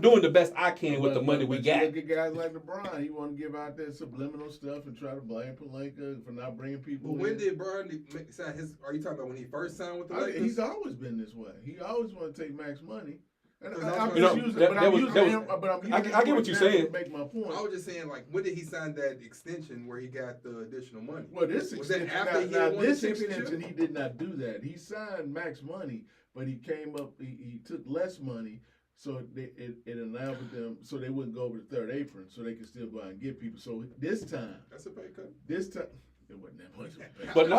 doing the best I can with the money we But got. you look at guys like LeBron. He want to give out that subliminal stuff and try to blame Pelinka for not bringing people But when in. did Brian sign his? Are you talking about when he first signed with the I mean, Lakers? he's always been this way. He always want to take max money. And You I'm know, just using, that- but that I'm was- using that was- him. But I'm using I him get for what you're example saying. to make my point. I was just saying, like, when did he sign that extension where he got the additional money? Well, this Was that extension, after he now had won the this championship? extension, he did not do that. He signed max money, but he came up, he took less money, so it allowed them, so they wouldn't go over the third apron, so they could still go out and get people. So this time, That's a pay cut. it wasn't that much. But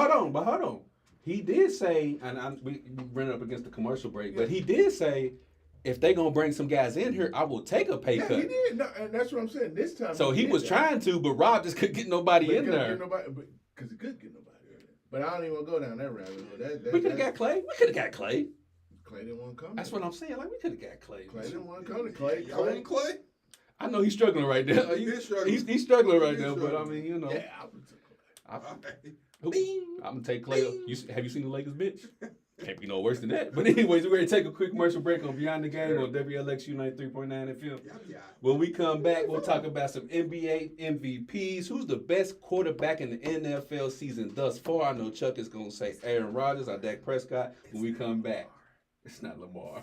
hold on. He did say, and we ran up against the commercial break, but he did say, if they gonna bring some guys in here, I will take a pay Yeah, cut. he did. No, and that's what I'm saying. This time, So he did was that. trying to, but Rob just couldn't get nobody But in he couldn't there. get nobody, because he couldn't get nobody in there. But I don't even want to go down that rabbit hole. We could have got Clay. We could have got Clay. Clay didn't want to come. That's what I'm saying. Like we could have got Clay. Clay didn't want to come to Clay. Y'all want Clay? I know he's struggling right now. He is struggling. He's struggling right He is now. But I struggling. mean, you know, Yeah, I would take Clay. I, All right. who- Bing. I'm gonna take Clay. Have you seen the Lakers bench? Can't be no worse than that. But anyways, we're gonna take a quick commercial break on Beyond the Game on WLXU 93.9 FM. Yeah. When we come back, we'll talk about some NBA MVPs. Who's the best quarterback in the NFL season thus far? I know Chuck is gonna say Aaron Rodgers or Dak Prescott. When we come back, it's not Lamar.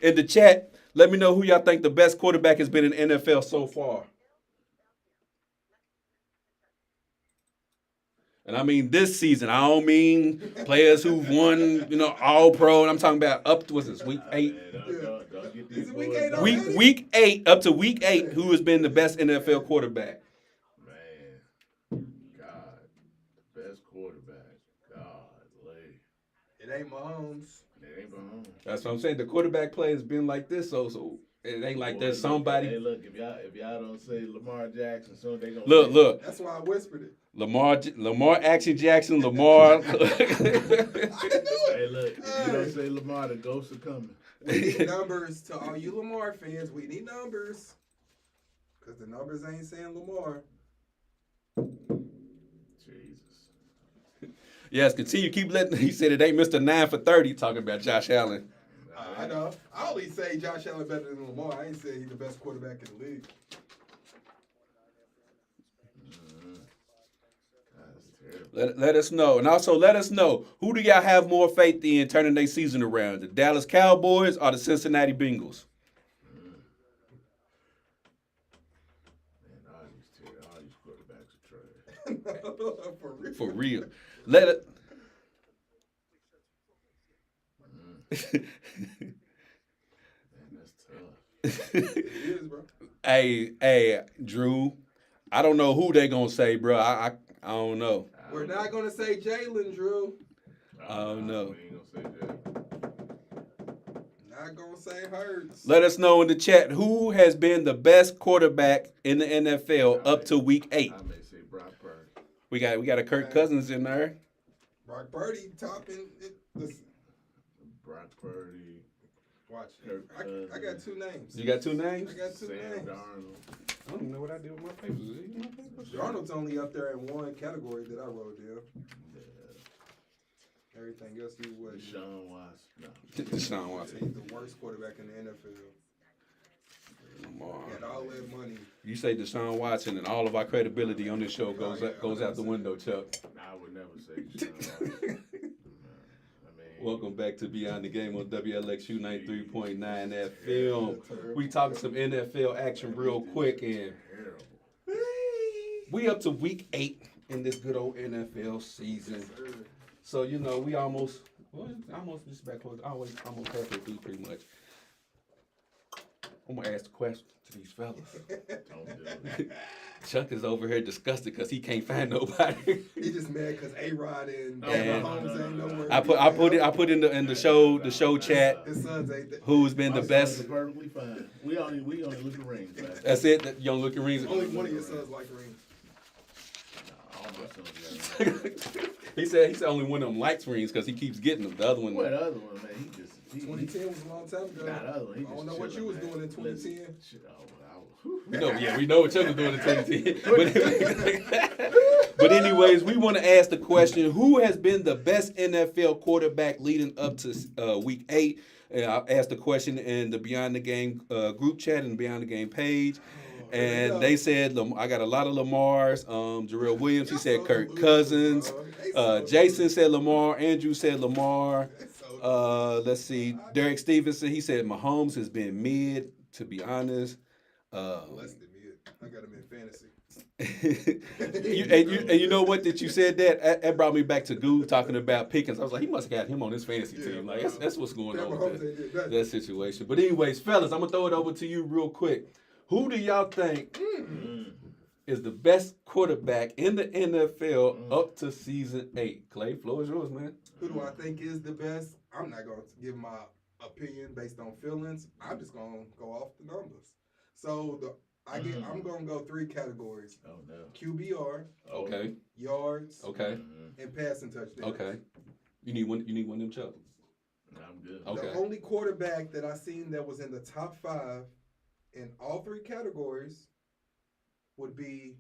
In the chat, let me know who y'all think the best quarterback has been in the NFL so far. And I mean this season. I don't mean players who've won, all pro. And I'm talking about up to, what's this, week 8? Don't get Is these it week boys 8 down. already? Week 8, up to week 8, who has been the best NFL quarterback? Man, God, the best quarterback. Golly. It ain't Mahomes. It ain't Mahomes. That's what I'm saying. The quarterback play has been like this, so it ain't like Boy, there's look, somebody. Hey, look, if y'all don't say Lamar Jackson, soon they gonna Look, That's why I whispered it. Lamar Action Jackson, Lamar. I knew it. Hey, look, if you don't say Lamar, the ghosts are coming. We need numbers to all you Lamar fans. We need numbers. Because the numbers ain't saying Lamar. Jesus. Yes, continue. Keep letting. He said it ain't Mr. 9 for 30 talking about Josh Allen. I know. I only say Josh Allen better than Lamar. I ain't say he's the best quarterback in the league. That's terrible. Let us know. And also let us know, who do y'all have more faith in turning their season around? The Dallas Cowboys or the Cincinnati Bengals? Man, all these quarterbacks are trash. For real. For real. Let it. Man, that's tough. It is, bro. Hey, Drew. I don't know who they gonna say, bro. I don't know. We're not going to say Jalen, Drew. Oh, no. We ain't gonna say that. Not going to say Hurts. Let us know in the chat who has been the best quarterback in the NFL up to week 8. I may say Brock Purdy. We got a Kirk Cousins in there. Brock Purdy topping it. Brock Purdy. Watch. Kirk I got two names. You got two names? I got two Sam names. Darnold. I don't even know what I did with my papers. Darnold's only up there in one category that I wrote down. Yeah. Everything else you would. Deshaun Watson. No. Deshaun Watson. He's the worst quarterback in the NFL. Lamar. Got all that money. You say Deshaun Watson, and all of our credibility on this show goes out the window, Chuck. I would never say Deshaun Watson. Welcome back to Beyond the Game on WLXU 93.9 FM. We talking some NFL action real quick, and we up to week 8 in this good old NFL season. So we almost just back close. Almost halfway through, pretty much. I'm gonna ask the question to these fellas. Don't do it. Chuck is over here disgusted because he can't find nobody. He just mad because A-Rod and And Mahomes ain't nowhere. I put in the show chat His sons ain't that. who's been My the sons best. are perfectly fine. We only look at rings. Like That's it. You don't look at rings. Only one of your sons like rings. all my sons got He said only one of them likes rings because he keeps getting them. The other one. What other one, man? He 2010 was a long time ago. Nah, the other one, he I don't just know what you was chilling, doing in man. 2010. Shit, I was. We know what Chuck was doing in 2010. But anyways, we want to ask the question: who has been the best NFL quarterback leading up to week 8? And I asked the question in the Beyond the Game group chat and the Beyond the Game page. And they said, I got a lot of Lamars. Jarrell Williams, he said Kirk Cousins. Jason said Lamar. Andrew said Lamar. Let's see. Derek Stevenson, he said Mahomes has been mid, to be honest. Less than mid. I got him in fantasy. and you know what? That you said that brought me back to Goo talking about Pickens. I was like, he must have got him on his fantasy team. Like that's what's going on with that situation. But anyways, fellas, I'm gonna throw it over to you real quick. Who do y'all think is the best quarterback in the NFL up to season 8? Clay, floor is yours, man. Who do I think is the best? I'm not going to give my opinion based on feelings. I'm just going to go off the numbers. So I'm going to go 3 categories. Oh no. QBR, Okay. yards, Okay. and passing touchdowns. Okay. You need one of them, Chuck. I'm good. Okay. The only quarterback that I seen that was in the top 5 in all 3 categories would be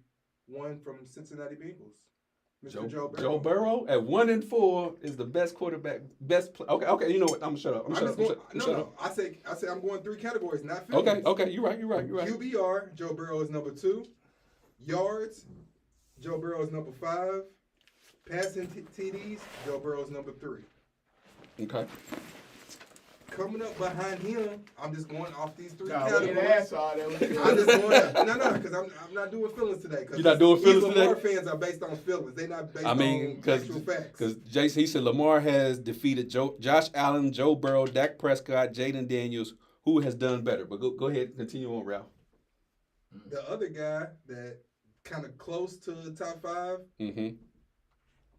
one from Cincinnati Bengals. Mr. Joe Burrow. Joe Burrow at 1-4 is the best quarterback, Okay. You know what? I'm gonna shut up. No. I say I'm going 3 categories, not feelings. Okay. You're right. QBR, Joe Burrow is number 2. Yards, Joe Burrow is number 5. Passing TDs, Joe Burrow is number 3. Okay. Coming up behind him, I'm just going off these 3 We categories. didn't ask all that. I'm just going no, because I'm not doing feelings today. You're not doing feelings today? Lamar fans are based on feelings. They're not based on actual facts. Because Jason, he said Lamar has defeated Josh Allen, Joe Burrow, Dak Prescott, Jaden Daniels. Who has done better? But go ahead, continue on, Ralph. The other guy that kind of close to the top 5,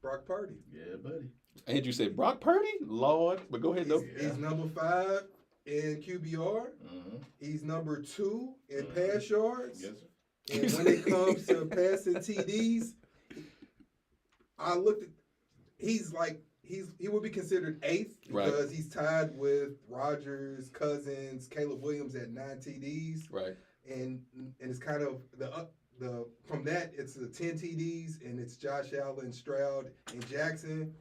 Brock Purdy. Yeah, buddy. Andrew said Brock Purdy? Lord. But go ahead, though. He's number 5 in QBR. He's number 2 in pass yards. Yes, sir. And when it comes to passing TDs, I looked at he would be considered 8th because he's tied with Rodgers, Cousins, Caleb Williams at 9 TDs. Right. And it's kind of the from that it's the 10 TDs and it's Josh Allen, Stroud, and Jackson.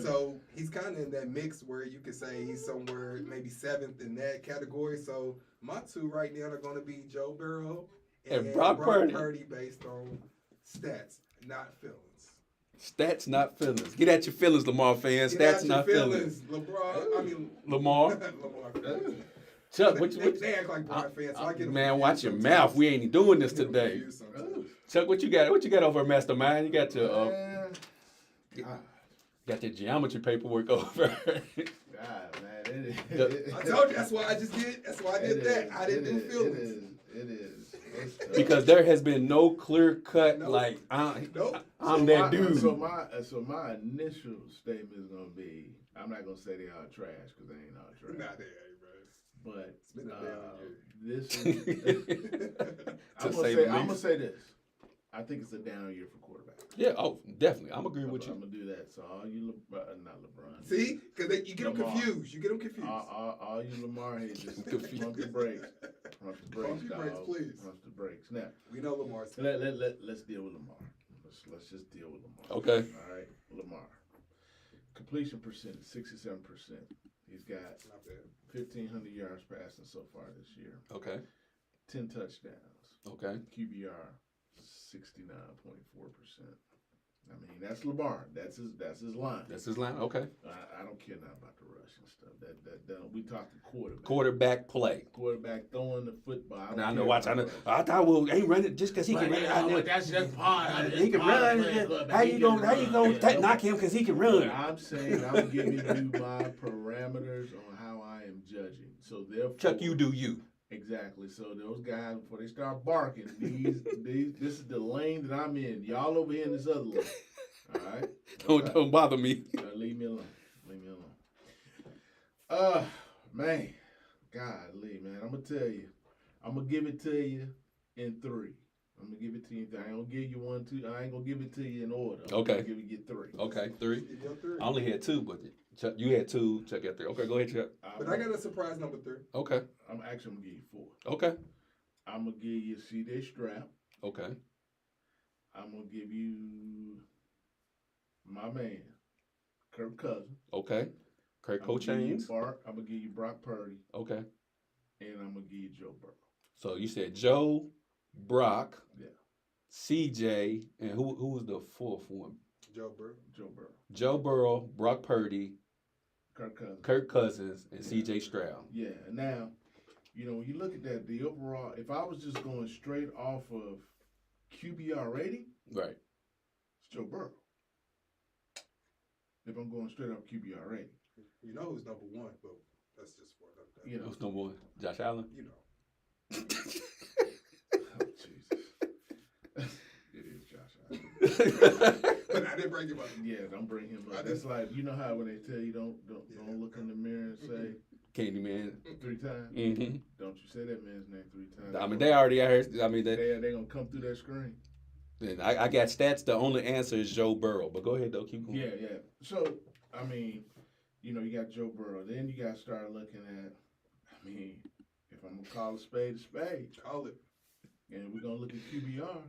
So he's kind of in that mix where you could say he's somewhere maybe 7th in that category. So my 2 right now are going to be Joe Burrow and Brock Purdy based on stats, not feelings. Stats, not feelings. Get at your feelings, Lamar fans. Stats, not feelings. Lamar. Chuck, they act like Brian fans. So man, watch your mouth. We ain't doing this today. Chuck, what you got? What you got over, Mastermind? You got your got your geometry paperwork over. God, man, I told you that's why I just did. That's why I did that. I didn't do feelings. It is. Because there has been no clear cut I'm that dude. So my initial statement is gonna be, I'm not gonna say they are trash because they ain't all trash. Nah, they ain't, bro. But It's been a this is I'm gonna say this. I think it's a down year for quarterbacks. Yeah, oh, definitely. I'm agreeing with I'm you. gonna do that. So all you, not LeBron. See, because you get them Lamar. confused. You get them confused. All you Lamar heads, just Confused. pump the brakes. Pump the brakes, Pump your brakes, dog. please. Pump the brakes. Now, We know Lamar's. let's deal with Lamar. Let's just deal with Lamar. Okay. All right, Lamar. Completion percentage, 67%. He's got Not bad. 1,500 yards passing so far this year. Okay. 10 touchdowns. Okay. QBR, 69.4%. I mean, that's Lamar. That's his line. That's his line. Okay. I don't care now about the rushing stuff. That we talking quarterback. Quarterback play. Quarterback throwing the football. Now I know. Watch. I thought well, ain't running just because he can run. That's just part. He can run. How you gonna knock him because he can run? I'm saying I'm giving you my parameters on how I am judging. So therefore, Chuck, you do you. Exactly. So those guys, before they start barking, this is the lane that I'm in. Y'all over here in this other lane. All right. Don't bother me. Leave me alone. Leave me alone. Man, golly, man. I'm gonna tell you. I'm gonna give it to you in 3. I'm gonna give it to you. I ain't gonna give you 1, 2. I ain't gonna give it to you in order. Okay. I'm gonna give you 3. Okay, 3. Give your 3. I only had 2, but Chuck, you had 2. Chuck had 3. Okay, go ahead, Chuck. But I got a surprise number 3. Okay. I'm actually gonna give you 4. Okay. I'm gonna give you C.J. Stroud. Okay. I'm gonna give you my man, Kirk Cousins. Okay. Kirk I'm gonna give you Chains. I'm gonna give you Brock Purdy, Okay. and I'm gonna give you Joe Burrow. So you said Joe, Brock, Yeah. CJ, and who was the 4th one? Joe Burrow. Joe Burrow, Joe Burrow, Brock Purdy, Kirk Cousins. Kirk Cousins, and CJ Stroud. Yeah. And now, when you look at that, the overall, if I was just going straight off of QBR rating, Right. it's Joe Burrow. If I'm going straight off QBR rating, You know who's number 1, but that's just for another day. Who's number 1? Josh Allen? You know. Oh, Jesus. It is Josh Allen. But I didn't bring him up. Yeah, don't bring him up. That's like, you know how when they tell you don't look in the mirror and say Candyman. 3 times? Mm-hmm. Don't you say that man's name 3 times. I mean, they already heard. I mean, they're going to come through that screen. I got stats. The only answer is Joe Burrow. But go ahead, though. Keep going. Yeah. So, I mean, you got Joe Burrow. Then you got to start looking at, if I'm going to call a spade, Call it. and we're going to look at QBR,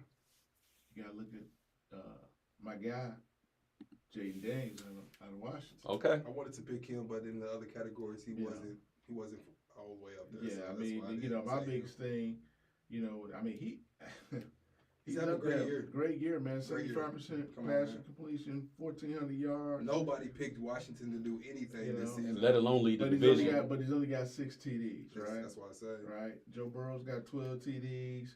you got to look at my guy, Jaden Daniels out of Washington. Okay. I wanted to pick him, but in the other categories, he wasn't all the way up there. Yeah, so I that's mean, why I didn't my say biggest thing, he's having a up great there. year. Great year, man. Great year. 75% Come on, passing man. completion, 1,400 yards. Nobody picked Washington to do anything this season. Let alone lead the But division. he's only got 6 TDs, right? That's why I say. Right. Joe Burrow's got 12 TDs,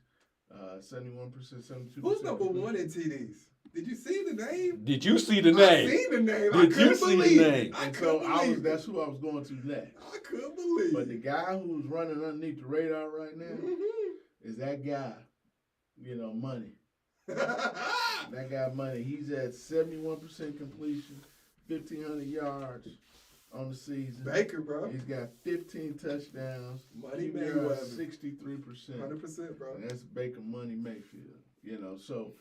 71%, 72%. Who's number 1 in TDs? Did you see the name? Did you see the I name? seen the name. Did you see the name? I And couldn't so believe it. that's who I was going to next. I couldn't believe But the it. guy who's running underneath the radar right now Mhm. is that guy, Money. That guy Money. He's at 71% completion, 1,500 yards on the season. Baker, bro. He's got 15 touchdowns. Money QBR Mayweather. 63%. 100%, bro. And that's Baker Money Mayfield. So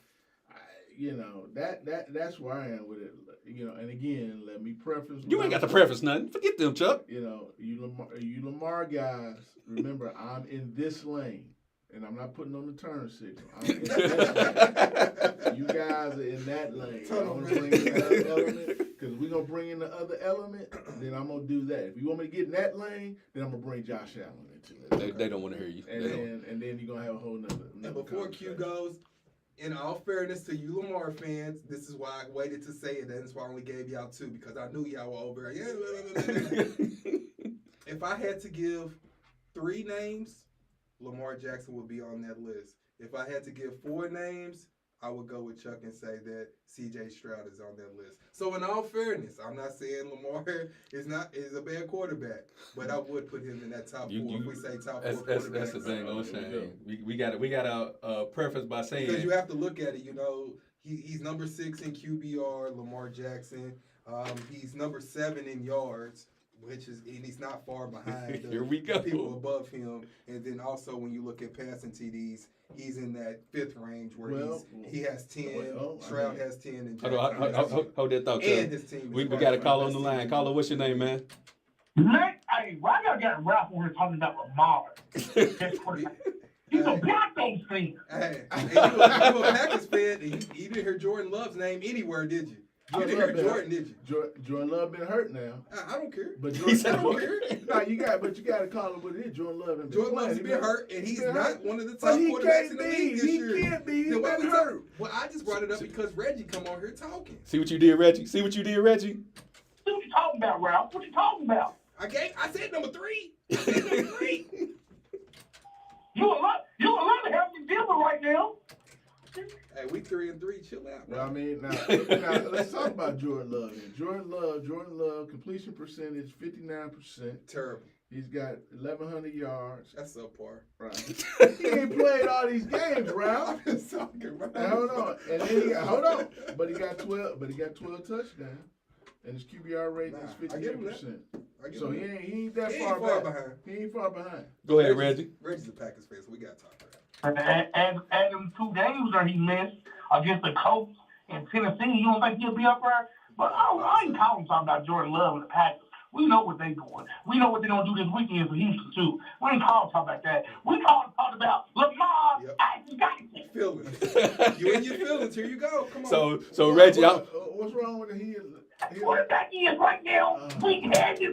that's where I am with it. And again, let me preface. You ain't got to preface nothing. Forget them, Chuck. You Lamar guys, remember I'm in this lane. And I'm not putting on the turn signal. I'm in this lane. You guys are in that lane. I'm going to bring in the other element. Because we're going to bring in the other element, then I'm going to do that. If you want me to get in that lane, then I'm going to bring Josh Allen into it. They don't want to hear you. And then you're going to have a whole nother And before Q conversation. goes, in all fairness to you Lamar fans, this is why I waited to say it. And that's why I only gave y'all 2, because I knew y'all were over. If I had to give 3 names, Lamar Jackson would be on that list. If I had to give 4 names, I would go with Chuck and say that C.J. Stroud is on that list. So in all fairness, I'm not saying Lamar is a bad quarterback, but I would put him in that top 4 if we say top 4 quarterbacks. That's the thing I'm saying. We got to preface by saying Because you have to look at it. He's number 6 in QBR, Lamar Jackson. He's number 7 in yards. and he's not far behind Here we go. people above him. And then also when you look at passing TDs, he's in that 5th range where he has 10, Stroud has 10, and Hold that thought, and Chuck. his team. We got a caller on the line. Caller, what's your name, man? Hey, why y'all got Ralph on here talking about Lamar? He's a Broncos fan. Hey, you a Packers fan, and you didn't hear Jordan Love's name anywhere, did you? You didn't hear Jordan, did you? Jordan Love been hurt now. I don't care. But I don't care. No, you got to call it what it is. Jordan Love's been hurt, and he's not one of the top he quarterbacks in the league this year. He can't be. He's Then been hurt. Well, I just brought it up because Reggie come on here talking. See what you did, Reggie? What you talking about, Ralph? What you talking about? I said number 3. I said number 3. You a lot of help me deal with right now. Hey, we 3-3. Chill out, bro. Well, I mean, now let's talk about Jordan Love. Jordan Love, completion percentage 59%. Terrible. He's got 1,100 yards. That's subpar. Right. He ain't played all these games, Ralph. I'm just talking, bro. Hold on. And then hold on. But he got 12 touchdowns. And his QBR rating is 58%. So he ain't that far behind. He ain't far behind. Go ahead, Reggie. Reggie's a Packers fan, so we got to talk about it. And them 2 games that he missed against the Colts and Tennessee, you don't think he'll be up there? But I ain't talking about Jordan Love and the Packers. We know what they doing. We know what they're going to do this weekend for Houston, too. We ain't talking about that. We talking about Lamar Jackson. Feelings. You and your feelings. Here you go. Come on. So Reggie, what's wrong with the heel? Quarterback is right now. Week 8.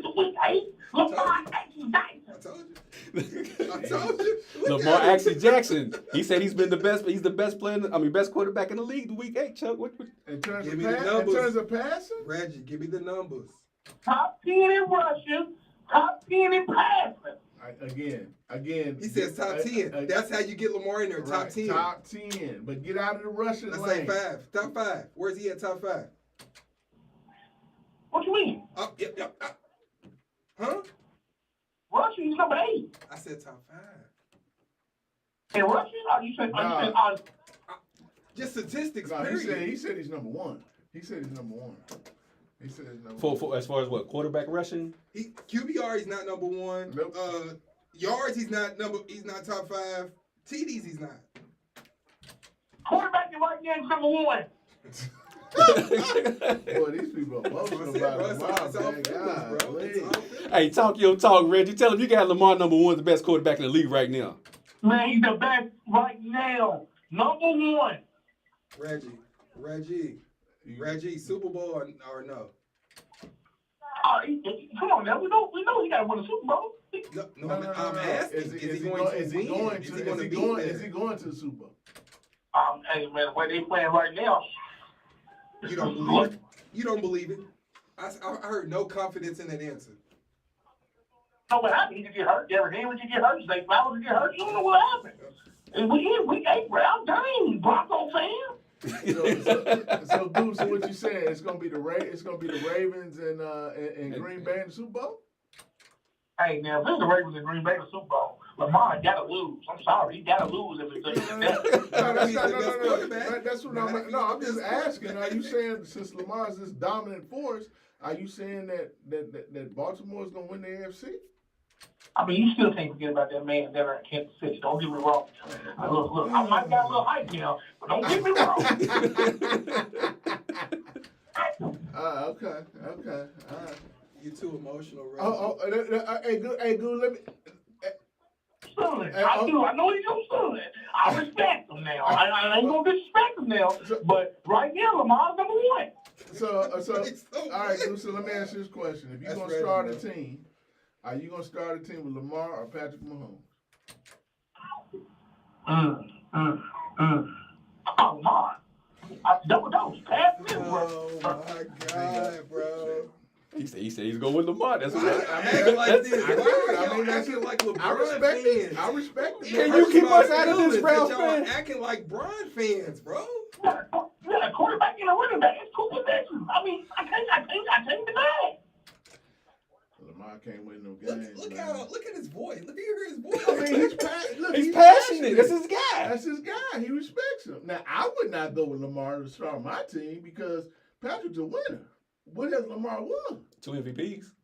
Lamar Jackson. I told you. Lamar Jackson. He said he's been the best. He's the best best quarterback in the league. Week 8, Chuck. In terms of passing, Reggie, give me the numbers. Top 10 in rushing. Top 10 in passing. Again. He says top 10. That's how you get Lamar in there. Top right, 10. Top 10. But get out of the rushing Let's lane. say 5. Top 5. Where's he at? Top 5. What you mean? Yep. Huh? Rushing, he's number 8. I said top 5. And rushing? You said just statistics. No, period. he said he's number 1. He said he's number 1. For as far as what quarterback rushing? QBR he's not number 1. Nope. Yards he's not top 5. TDs he's not. Quarterback right now is number 1. Boy, these people are emotional about Lamar. Hey, talk your talk, Reggie. Tell him you got Lamar number 1, the best quarterback in the league right now. Man, he's the best right now. Number 1. Reggie, Super Bowl or no? Come on now, we know he got to win a Super Bowl. No, I'm asking. Is he going to the Super Bowl? Hey man, the way they playing right now. You don't believe it? You don't believe it? I heard no confidence in that answer. No, what happened? He could get hurt. Derrick Henry could get hurt. Zay Flowers could get hurt. You don't know what happened. And we 8 round. Dang, Bronco fan. So, Goose, what you saying? It's gonna be the Ravens and Green Bay in the Super Bowl. Hey, now if it's the Ravens and Green Bay in the Super Bowl, Lamar gotta lose. I'm sorry, he gotta lose if it's That's what I'm just asking. Are you saying since Lamar's this dominant force, are you saying that Baltimore is gonna win the AFC? I mean, you still can't forget about that man there in Kansas City. Don't get me wrong. Look, I might got a little hype now, but don't get me wrong. Okay. All right. You're too emotional, right? Hey, good. Let me. Son, I know he's your son. I respect him now. I ain't gonna disrespect him now. But right now, Lamar's number 1. So all right, so let me ask you this question: if you're gonna start a team, are you gonna start a team with Lamar or Patrick Mahomes? Lamar. Double dose. Pass me, bro. Oh my God, bro. He said he's going with Lamar. That's what acting like this. Acting like LeBron I respect it. Can you keep us out of this, Ralph, man? Acting like Bron fans, bro. You got a quarterback and a running back. It's 2 positions. I mean, I can't deny it. Lamar can't win no games. Look at his voice. Look at his voice. I mean, he's passionate. That's his guy. That's his guy. He respects him. Now, I would not go with Lamar to start my team because Patrick's a winner. What has Lamar won? 2 MVPs.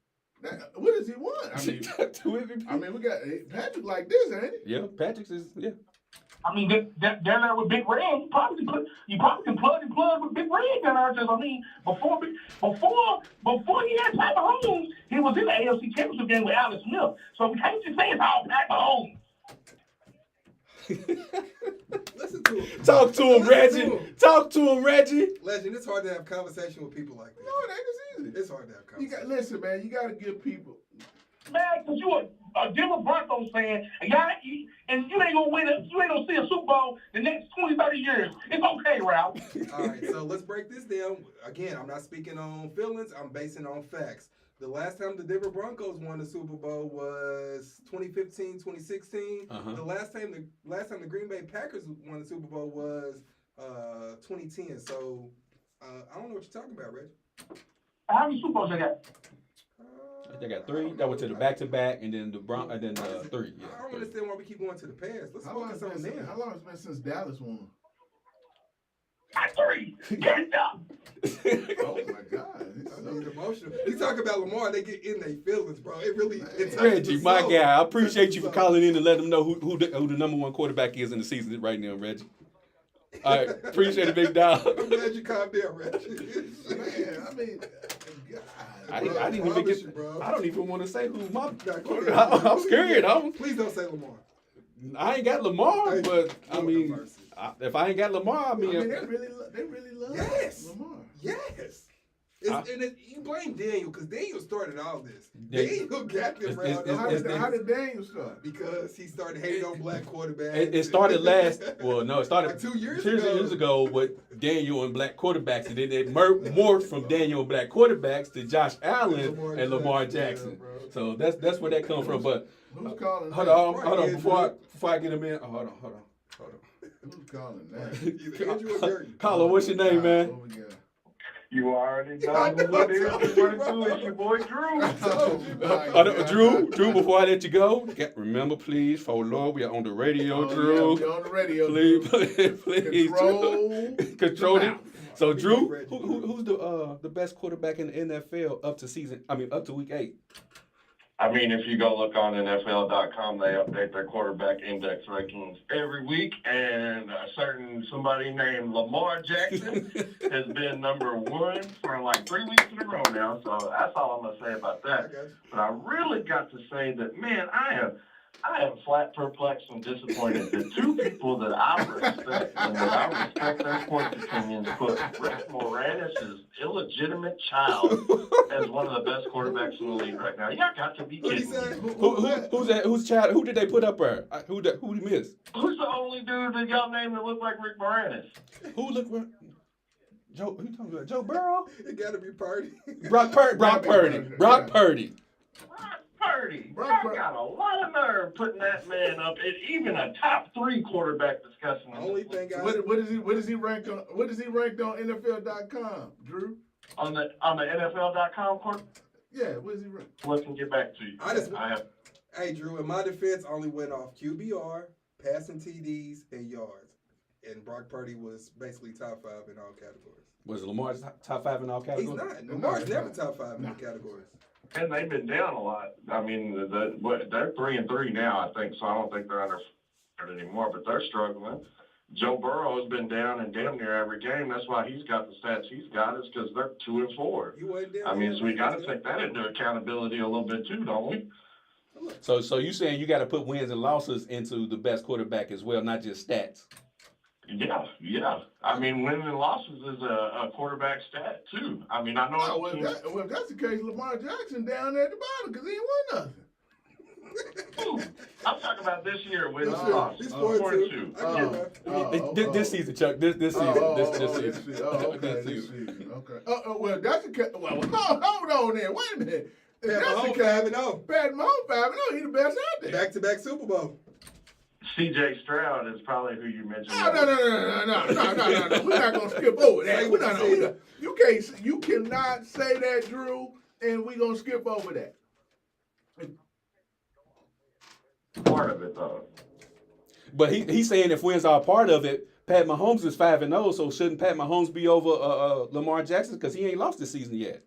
What does he want? I mean, 2 MVP. I mean, we got Patrick like this, ain't it? Yeah, Patrick's is I mean, down there with Big Red, you probably can plug and plug with Big Red down there. Because I mean, before he had Pat Mahomes, he was in the AFC Championship game with Alex Smith. So we can't just say it's all Pat Mahomes. Listen to him. Talk to him, Reggie. Talk to him, Reggie. Legend, it's hard to have conversation with people like that. No, it ain't as easy. It's hard to have conversation. Listen, man, you got to give people. Man, because you a Denver Broncos fan, and you ain't gonna win you ain't gonna see a Super Bowl the next 20, 30 years. It's okay, Ralph. All right, so let's break this down. Again, I'm not speaking on feelings. I'm basing on facts. The last time the Denver Broncos won the Super Bowl was 2015, 2016. The last time the Green Bay Packers won the Super Bowl was 2010. So I don't know what you're talking about, Reggie. How many Super Bowls they got? They got 3. That went to the back-to-back, and then the 3. Yeah, I don't understand why we keep going to the past. Let's focus on them. How long has it been since Dallas won? 3. Get it up. Oh my God! It's emotional. You talk about Lamar, they get in their feelings, bro. It really. Reggie, my guy, I appreciate you for calling in and letting them know who the number 1 quarterback is in the season right now, Reggie. All right, appreciate it, big dog. I'm glad you calmed down, Reggie. Man, I mean, God. I didn't even get. I don't even want to say who my. Nah, I'm scared. Please don't say Lamar. I ain't got Lamar, but I Lord mean, have mercy. if I ain't got Lamar, they really love Yes. Lamar. Yes. You blame Daniel because Daniel started all this. Daniel got them round. How did Daniel start? Because he started hating on black quarterbacks. It started it started like 2 years years ago with Daniel and black quarterbacks, and then it morphed from Daniel and black quarterbacks to Josh Allen and Lamar Jackson. So that's where that comes from. But who's calling? hold on, before I get him in. Hold on. Who's calling that? Either Andrew or Gary. Caller, what's your name, man? What we got? You already know what it is. What it do is your boy Drew. Drew, before I let you go, remember, please, for Lord, we are on the radio, Drew. Yeah, we're on the radio, Please. Control it. So, Drew, Reggie. who's the best quarterback in the NFL up to week 8? I mean, if you go look on NFL.com, they update their quarterback index rankings every week, and somebody named Lamar Jackson has been number 1 for like 3 weeks in a row now. So that's all I'm gonna say about that. But I really got to say that, man, I am flat perplexed and disappointed that 2 people that I respect and that I respect their sports opinions put Rick Moranis' illegitimate child as one of the best quarterbacks in the league right now. Y'all got to be kidding me. Who's that? Whose child? Who did they put up there? Who did he miss? Who's the only dude that y'all named that looked like Rick Moranis? Who looked? Joe? Who you talking about? Joe Burrow? It got to be Purdy. Brock Purdy. Brock got a lot of nerve putting that man up in even a top 3 quarterback discussion. Only thing what is he ranked on? What is he ranked on NFL.com, Drew? On the NFL.com court? Yeah, what is he ranked? Let me get back to you. Hey, Drew, in my defense, only went off QBR, passing TDs, and yards. And Brock Purdy was basically top 5 in all categories. Was Lamar top 5 in all categories? He's not. Lamar's never top 5 in the categories. And they've been down a lot. I mean, they're 3-3 now, I think, so I don't think they're under anymore, but they're struggling. Joe Burrow has been down in damn near every game. That's why he's got the stats he's got, is because they're 2-4. I mean, so we got to take that into accountability a little bit too, don't we? So you saying you got to put wins and losses into the best quarterback as well, not just stats? Yeah. I mean, winning and losses is a quarterback stat too. I mean, I know. If that's the case, Lamar Jackson down there at the bottom because he ain't won nothing. Ooh, I'm talking about this year with losses. He's 4-2. This season, Chuck. This season. This season. Okay. Well, that's the case. Well, hold on there. Wait a minute. If Pat that's the Mahomes case, 5-0. Pat Mahomes 5-0. He's the best out there. Back-to-back Super Bowl. C.J. Stroud is probably who you mentioned. No. We're not gonna skip over that. You cannot say that, Drew, and we're gonna skip over that. Part of it, though. But he's saying if wins are part of it, Pat Mahomes is 5-0. So shouldn't Pat Mahomes be over Lamar Jackson because he ain't lost this season yet?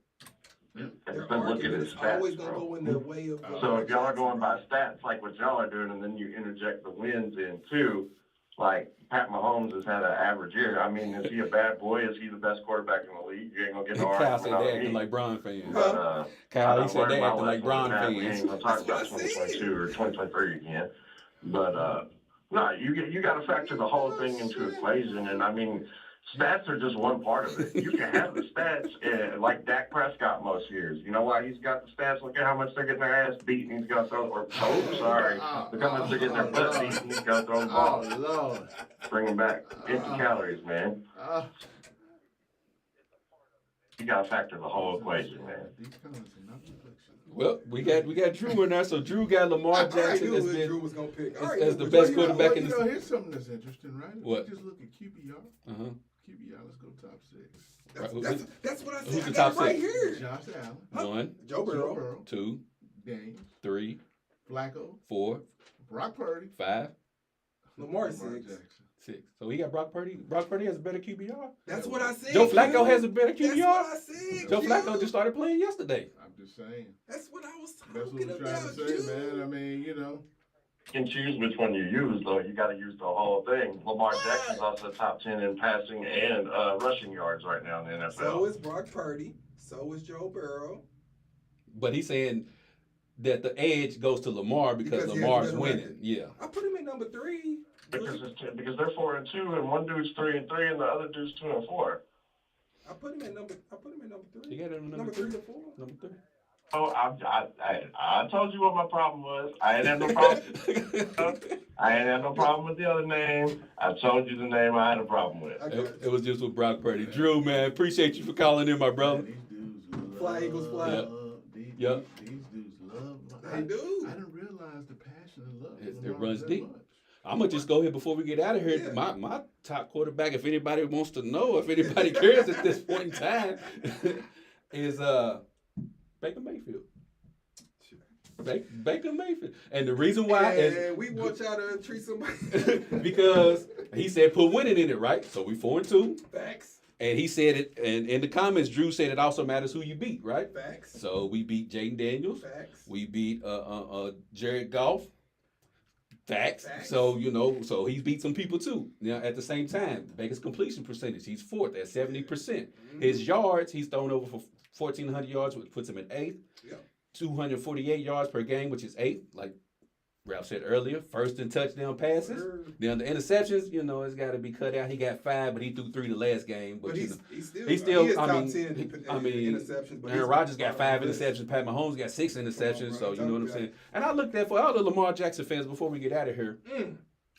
Their Then look at argument his is always stats, gonna bro. go in the way of. So if y'all are going by stats like what y'all are doing, and then you interject the wins in too, like Pat Mahomes has had an average year. I mean, is he a bad boy? Is he the best quarterback in the league? You ain't gonna get no Kyle argument said on they acting me. like Bron fans. But Kyle, I he said they learned my acting like lesson Bron with that. We fans. ain't gonna talk about That's what I said. 2022 or 2023 again. But no, you got to factor the whole thing into equation. And I mean, stats are just one part of it. You can have the stats like Dak Prescott most years. You know why he's got the stats? Look at how much they're getting their ass beat, and he's got to throw. Look how much they're getting their butt beat, and he's got to throw the ball. Oh, Lord. Bring them back. Empty calories, man. You got to factor the whole equation, man. Well, we got Drew in there, so Drew got Lamar Jackson as Drew was gonna pick. as the best quarterback in You the. know, here's something that's interesting, right? If What? you just look at QBR. Uh-huh. QBR, let's go top 6. That's what I said. Who's the I got top it right six? here. Josh Allen, 1, Joe Burrow. 2, Daniels, 3, Flacco, 4, Brock Purdy, 5, Lamar Lamar 6. Jackson. 6. So he got Brock Purdy. Brock Purdy has a better QBR. That's what I said. Joe Flacco Q. has a better That's QBR. what I said. Joe Q. Flacco just started playing yesterday. I'm just saying. That's what I was That's what talking we're trying about. to say, Q. man. I mean, you know. You can choose which one you use, though. You got to use the whole thing. Lamar Jackson's also top 10 in passing and rushing yards right now in the NFL. So is Brock Purdy. So is Joe Burrow. But he's saying that the edge goes to Lamar because Because he has Lamar's better winning. record. Yeah. I put him at number 3. Because they're 4-2, and one dude's 3-3, and the other dude's 2-4. I put him at number 3. You got it on Number 3 to 4. Number 3. Oh, I told you what my problem was. I ain't had no problem. I ain't had no problem with the other name. I told you the name I had a problem with. It was just with Brock Purdy. Drew, man, appreciate you for calling in, my brother. These dudes love. Fly Eagles fly. These dudes love. They do. I didn't realize the passion and love. It runs deep. I'm going to just go ahead before we get out of here. Yeah. My top quarterback, if anybody wants to know, if anybody cares at this point in time, is Baker Mayfield. Baker Mayfield. And the reason why is we want y'all to treat somebody. because he said put winning in it, right? So we 4-2. Facts. And he said it, and in the comments, Drew said it also matters who you beat, right? Facts. So we beat Jaden Daniels. Facts. We beat Jared Goff. Facts. Facts. So, so he's beat some people too. Now, at the same time, Baker's completion percentage, he's 4th at 70%. Mm-hmm. His yards, he's thrown over for 1,400 yards, which puts him at 8th. Yep. 248 yards per game, which is 8th, like Ralph said earlier. First in touchdown passes. Then the interceptions, it's got to be cut out. He got 5, but he threw 3 the last game. But, But he's still he is top top 10 interceptions. But Aaron Rodgers got 5 interceptions. Pat Mahomes got 6 interceptions. So you know what I'm saying. And I looked at for all the Lamar Jackson fans before we get out of here.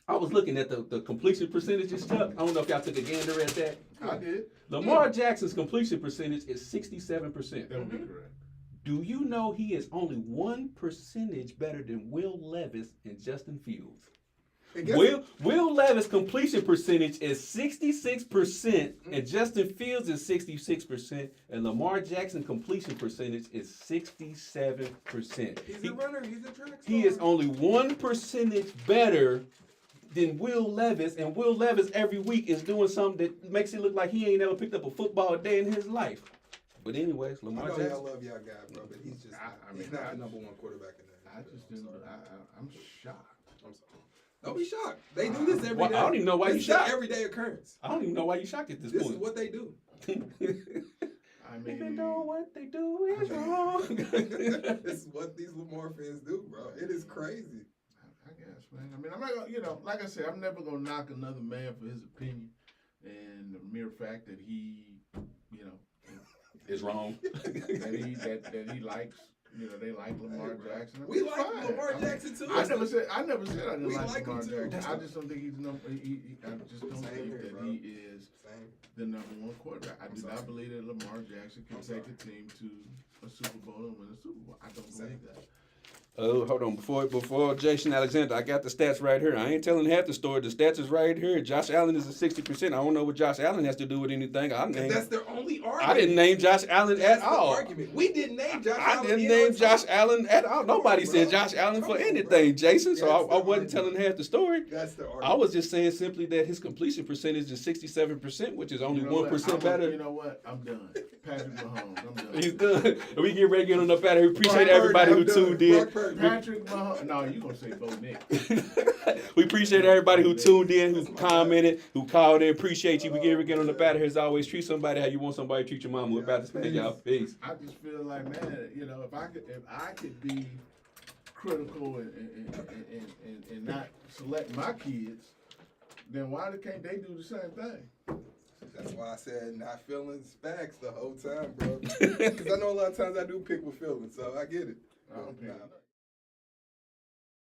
I was looking at the completion percentages, Chuck. I don't know if y'all took a gander at that. I did. Lamar Jackson's completion percentage is 67%. That would be correct. Do you know he is only 1 percentage better than Will Levis and Justin Fields? Will Levis' completion percentage is 66%, and Justin Fields is 66%, and Lamar Jackson completion percentage is 67%. He's a runner. He's a track star. He is only 1 percentage better than Will Levis, and Will Levis every week is doing something that makes it look like he ain't ever picked up a football a day in his life. But anyways, Lamar I know Jackson. y'all love y'all guy, bro, but he's just he's not the number 1 quarterback in that. I just didn't. I'm shocked. I'm sorry. Don't be shocked. They do this every day. I don't even know why you It's an shocked. everyday occurrence. I don't even know why you shocked at this This point. is what they do. I mean, Even though what they do is wrong. This is what these Lamar fans do, bro. It is crazy. I guess, man. I mean, I'm not gonna, like I said, I'm never gonna knock another man for his opinion and the mere fact that he, Is wrong. that he likes. They like Lamar Jackson. We like Lamar Jackson too. I never said I didn't We like like Lamar him too. Jackson. I just don't think he's number. I just don't Same think here, that bro. he is Same. the number 1 quarterback. I do sorry. not believe that Lamar Jackson can I'm take sorry. a team to a Super Bowl and win a Super Bowl. I don't believe that. Oh, hold on. Before Jason Alexander, I got the stats right here. I ain't telling half the story. The stats is right here. Josh Allen is at 60%. I don't know what Josh Allen has to do with anything. That's their only argument. I didn't name Josh Allen That's at the all. argument. We didn't name Josh I Allen. didn't in name our Josh talk. Allen at all. Nobody Come on, said bro. Josh Allen Come for on, anything, bro. Jason. So That's I the wasn't argument. telling half the story. That's the argument. I was just saying simply that his completion percentage is 67%, which is only 1% better. You know what? I'm done. Patrick Mahomes. I'm done. He's done. We get ready to get on up out of here. Appreciate Brock everybody who Purdy, I'm tuned done. in. Brock Purdy. Patrick Mahomes. No, you gonna say Bo Nick. We appreciate everybody who tuned in, who commented, who called in. Appreciate you. We get ready to get on up out of here. As always, treat somebody how you want somebody to treat your mama. We're about to thank y'all. Peace. I just feel like, man, you know, if I could be critical and not select my kids, then why can't they do the same thing? That's why I said not feelings facts the whole time, bro. Because I know a lot of times I do pick with feelings, so I get it. I don't care.